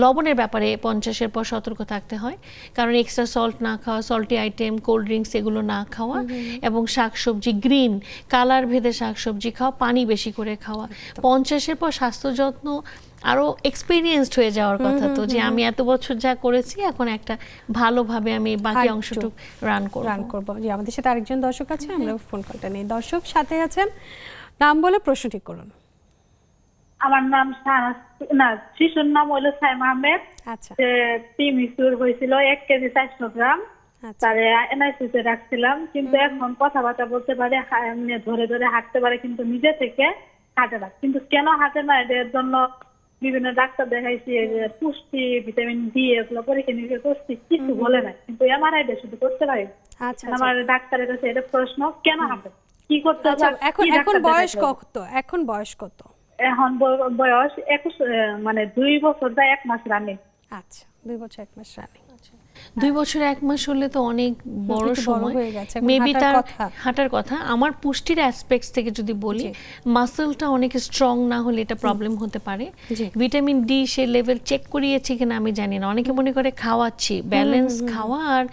লবণের ব্যাপারে 50-এর পর সতর্ক থাকতে হয়, কারণ এক্সট্রা সল্ট না খাওয়া, সল্টি আইটেম, কোল্ড ড্রিঙ্কস এগুলো না খাওয়া, এবং শাকসবজি গ্রিন কালার ভেদে শাকসবজি খাওয়া, পানি বেশি করে খাওয়া। 50-এর পর স্বাস্থ্য যত্ন আরো এক্সপেরিয়েন্সড হয়ে যাওয়ার কথা, তো যে আমি এত বছর যা করেছি এখন একটা ভালোভাবে আমি বাকি অংশটুকু রান করব। যে আমাদের সাথে আরেকজন দর্শক আছে, আমরা ফোন কলটা নেই। দর্শক সাথে আছেন, নাম বলে প্রশ্ন ঠিক করুন। আমার নাম শিশুর নাম হলো সাইমা আহমেদ। আচ্ছা, প্রিমিসুর হয়েছিল 1 কেজি 400 গ্রাম, তারে এনআইসিতে রাখছিলাম, কিন্তু এখন কথাবার্তা বলতে পারে, ধরে ধরে হাঁটতে পারে, কিন্তু নিজে থেকে হাঁটে না। কিন্তু কেন হাঁটে না এর জন্য বিভিন্ন ডাক্তার দেখাইছি, পুষ্টি, ভিটামিন ডি এগুলো পরীক্ষা নিরীক্ষা করছি, কিছু বলে না, কিন্তু এমআরআই শুধু করতে পারি। আচ্ছা, আমার ডাক্তারের কাছে এটা প্রশ্ন, কেন হাঁটে, কি করতে হবে? এখন বয়স কত? এখন বয়স কত? এখন বয়স 21, মানে 2 বছর 1 মাস রানিং। আচ্ছা, 2 বছর 1 মাস রানিং। 2 বছর 1 মাস হলে তো অনেক বড় সময়, হয়ে গেছে, মেবি তার হাঁটার কথা। আমার পুষ্টির অ্যাসপেক্টস থেকে যদি বলি, মাসলটা অনেক স্ট্রং না হলে এটা প্রবলেম হতে পারে। ভিটামিন ডি সে লেভেল চেক করিয়েছি কিনা আমি জানি না, অনেকে মনে করে খাওয়াচ্ছি, ব্যালেন্স খাওয়া আর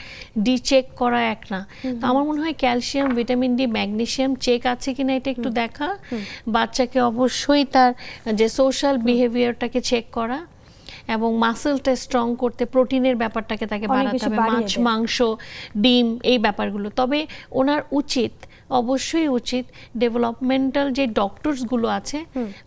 ডি চেক করা এক না। তো আমার মনে হয় calcium, vitamin D, magnesium check আছে কিনা এটা একটু দেখা, বাচ্চাকে অবশ্যই তার যে সোশ্যাল বিহেভিয়ারটাকে চেক করা, এবং মাসলটা স্ট্রং করতে প্রোটিনের ব্যাপারটাকে তাকে বাড়াতে হবে, মাছ, মাংস, ডিম, এই ব্যাপারগুলো। তবে ওনার উচিত, অবশ্যই উচিত, ডেভেলপমেন্টাল যে ডক্টরসগুলো আছে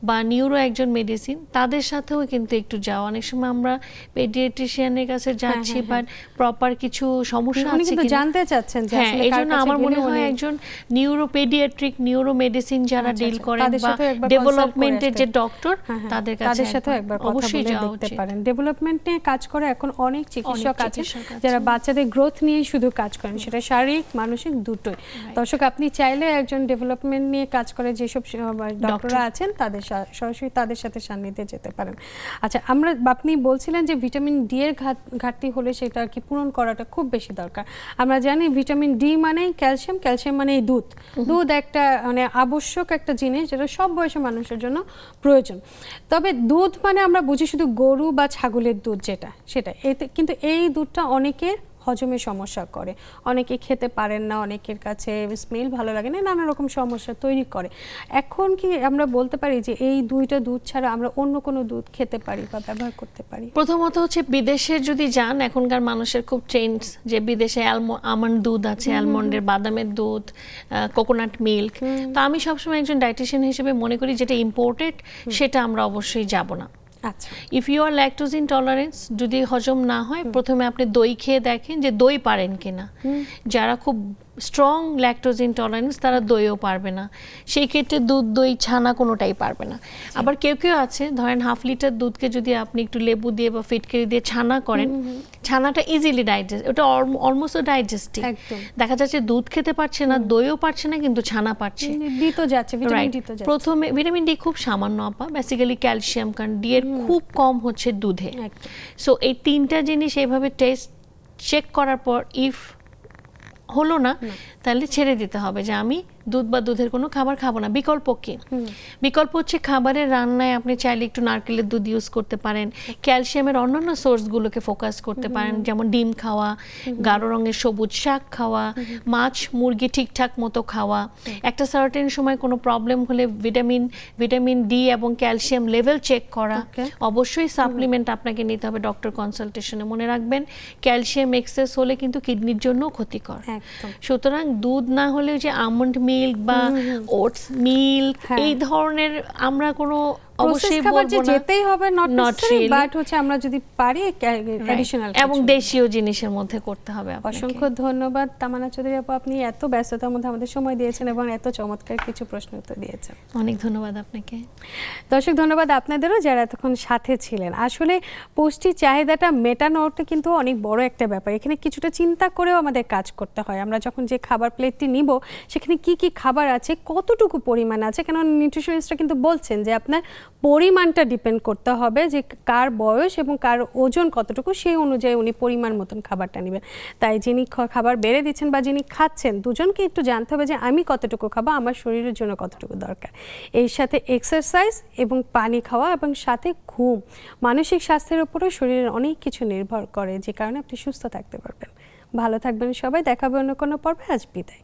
বা নিউরো একজন মেডিসিন, তাদের সাথেও কিন্তু একটু যাওয়া। অনেক সময় আমরা পেডিয়াট্রিশিয়ানের কাছে যাচ্ছি, বাট প্রপার কিছু সমস্যা আছে কিনা জানতে চাচ্ছেন। হ্যাঁ, এই জন্য আমার মনে হয় একজন নিউরো পেডিয়াট্রিক, নিউরো মেডিসিন যারা ডিল করেন বা ডেভেলপমেন্টের যে ডক্টর, তাদের সাথে একবার অবশ্যই যাওয়া দেখতে উচিত। পারেন। ডেভেলপমেন্ট নিয়ে কাজ করে এখন অনেক চিকিৎসক আছে যারা বাচ্চাদের গ্রোথ নিয়ে শুধু কাজ করেন, সেটা শারীরিক মানসিক দুটোই। দর্শক, আপনি চাইলে একজন ডেভেলপমেন্ট নিয়ে কাজ করে যেসব ডক্টররা আছেন তাদের সরাসরি তাদের সাথে সান্নিধ্যে যেতে পারেন। আচ্ছা, আপনি বলছিলেন যে ভিটামিন ডি এর ঘাটতি হলে সেটা আর কি পূরণ করাটা খুব বেশি দরকার। আমরা জানি ভিটামিন ডি মানে ক্যালসিয়াম, ক্যালসিয়াম মানে দুধ। দুধ একটা মানে আবশ্যক একটা জিনিস যেটা সব বয়সের মানুষের জন্য প্রয়োজন। তবে দুধ মানে আমরা বুঝি শুধু গরু বা ছাগলের দুধ, সেটা এতে কিন্তু এই দুধটা অনেকের হজমের সমস্যা করে, অনেকে খেতে পারেন না, অনেকের কাছে স্মেল ভালো লাগে না, নানা রকম সমস্যা তৈরি করে। এখন কি আমরা বলতে পারি যে এই দুইটা দুধ ছাড়া আমরা অন্য কোনো দুধ খেতে পারি বা ব্যবহার করতে পারি? প্রথমত হচ্ছে বিদেশে যদি যান, এখনকার মানুষের খুব ট্রেন্ডস যে বিদেশে আমন্ড দুধ আছে, অ্যালমন্ডের, বাদামের দুধ, কোকোনাট মিল্ক। তো আমি সবসময় একজন ডায়েটিশিয়ান হিসেবে মনে করি যেটা ইম্পোর্টেড সেটা আমরা অবশ্যই যাব না। আচ্ছা, if you are lactose intolerance, যদি হজম না হয়, প্রথমে আপনি দই খেয়ে দেখেন যে দই পারেন কিনা। যারা খুব স্ট্রং ল্যাকটোজ ইনটলারেন্স তারা দইও পারবে না, সেই ক্ষেত্রে দুধ, দই, ছানা কোনোটাই পারবে না। আবার কেউ কেউ আছে, ধরেন 1/2 লিটার দুধকে যদি আপনি একটু লেবু দিয়ে বা ফিটকিরি দিয়ে ছানা করেন, ছানাটা ইজিলি ডাইজেস্ট, ওটা অলমোস্ট ডাইজেস্টিভ। দেখা যাচ্ছে দুধ খেতে পারছে না, দইও পারছে না, কিন্তু ছানা পাচ্ছে। প্রথমে ভিটামিন ডি খুব সামান্য আপা, বেসিক্যালি ক্যালসিয়াম, কারণ ডি এর খুব কম হচ্ছে দুধে। সো এই 3টা জিনিস এইভাবে টেস্ট চেক করার পর ইফ হলো না, তাহলে ছেড়ে দিতে হবে যে আমি দুধ বা দুধের কোনো খাবার খাবো না। বিকল্প কি? বিকল্প হচ্ছে খাবারের রান্নায় আপনি চাইলে একটু নারকেলের দুধ ইউজ করতে পারেন, ক্যালসিয়ামের অন্যান্য সোর্সগুলোকে ফোকাস করতে পারেন, যেমন ডিম খাওয়া, গাঢ় রঙের সবুজ শাক খাওয়া, মাছ মুরগি ঠিকঠাক মতো খাওয়া, একটা সার্টেন সময় কোনো প্রবলেম হলে ভিটামিন ডি এবং ক্যালসিয়াম লেভেল চেক করা, অবশ্যই সাপ্লিমেন্ট আপনাকে নিতে হবে ডক্টর কনসালটেশনে। মনে রাখবেন ক্যালসিয়াম এক্সেস হলে কিন্তু কিডনির জন্য ক্ষতিকর। সুতরাং দুধ না হলে যে আমন্ড মিল্ক বা ওটস মিল্ক এই ধরনের আমরা কোনো অবশ্যই খাবার বলবো না, যেতেই হবে not Not necessary, really. But হচ্ছে আমরা যদি পারি অ্যাডিশনাল এবং দেশীয় জিনিসের মধ্যে করতে হবে আপনাকে। অসংখ্য ধন্যবাদ তামান্না চৌধুরী আপু, আপনি এত ব্যস্ততার মধ্যে আমাদের সময় দিয়েছেন এবং এত চমৎকার কিছু প্রশ্ন উত্তর দিয়েছেন। অনেক ধন্যবাদ আপনাকে। দর্শক ধন্যবাদ আপনাদেরও যারা এতক্ষণ সাথে ছিলেন। আসলে পুষ্টির চাহিদাটা মেটানোটা কিন্তু অনেক বড় একটা ব্যাপার, এখানে কিছুটা চিন্তা করেও আমাদের কাজ করতে হয়। আমরা যখন যে খাবার প্লেটটি নিব সেখানে কি কি খাবার আছে, কতটুকু পরিমাণ আছে, কেন নিউট্রিশনিস্টরা কিন্তু বলছেন যে আপনার পরিমাণটা ডিপেন্ড করতে হবে যে কার বয়স এবং কার ওজন কতটুকু, সেই অনুযায়ী উনি পরিমাণ মতন খাবারটা নেবেন। তাই যিনি খাবার বেড়ে দিচ্ছেন বা যিনি খাচ্ছেন দুজনকে একটু জানতে হবে যে আমি কতটুকু খাবো, আমার শরীরের জন্য কতটুকু দরকার। এর সাথে এক্সারসাইজ এবং পানি খাওয়া এবং সাথে ঘুম, মানসিক স্বাস্থ্যের উপরও শরীরের অনেক কিছু নির্ভর করে, যে কারণে আপনি সুস্থ থাকতে পারবেন। ভালো থাকবেন সবাই, দেখা হবে অন্য কোনো পর্বে। আজ বিদায়।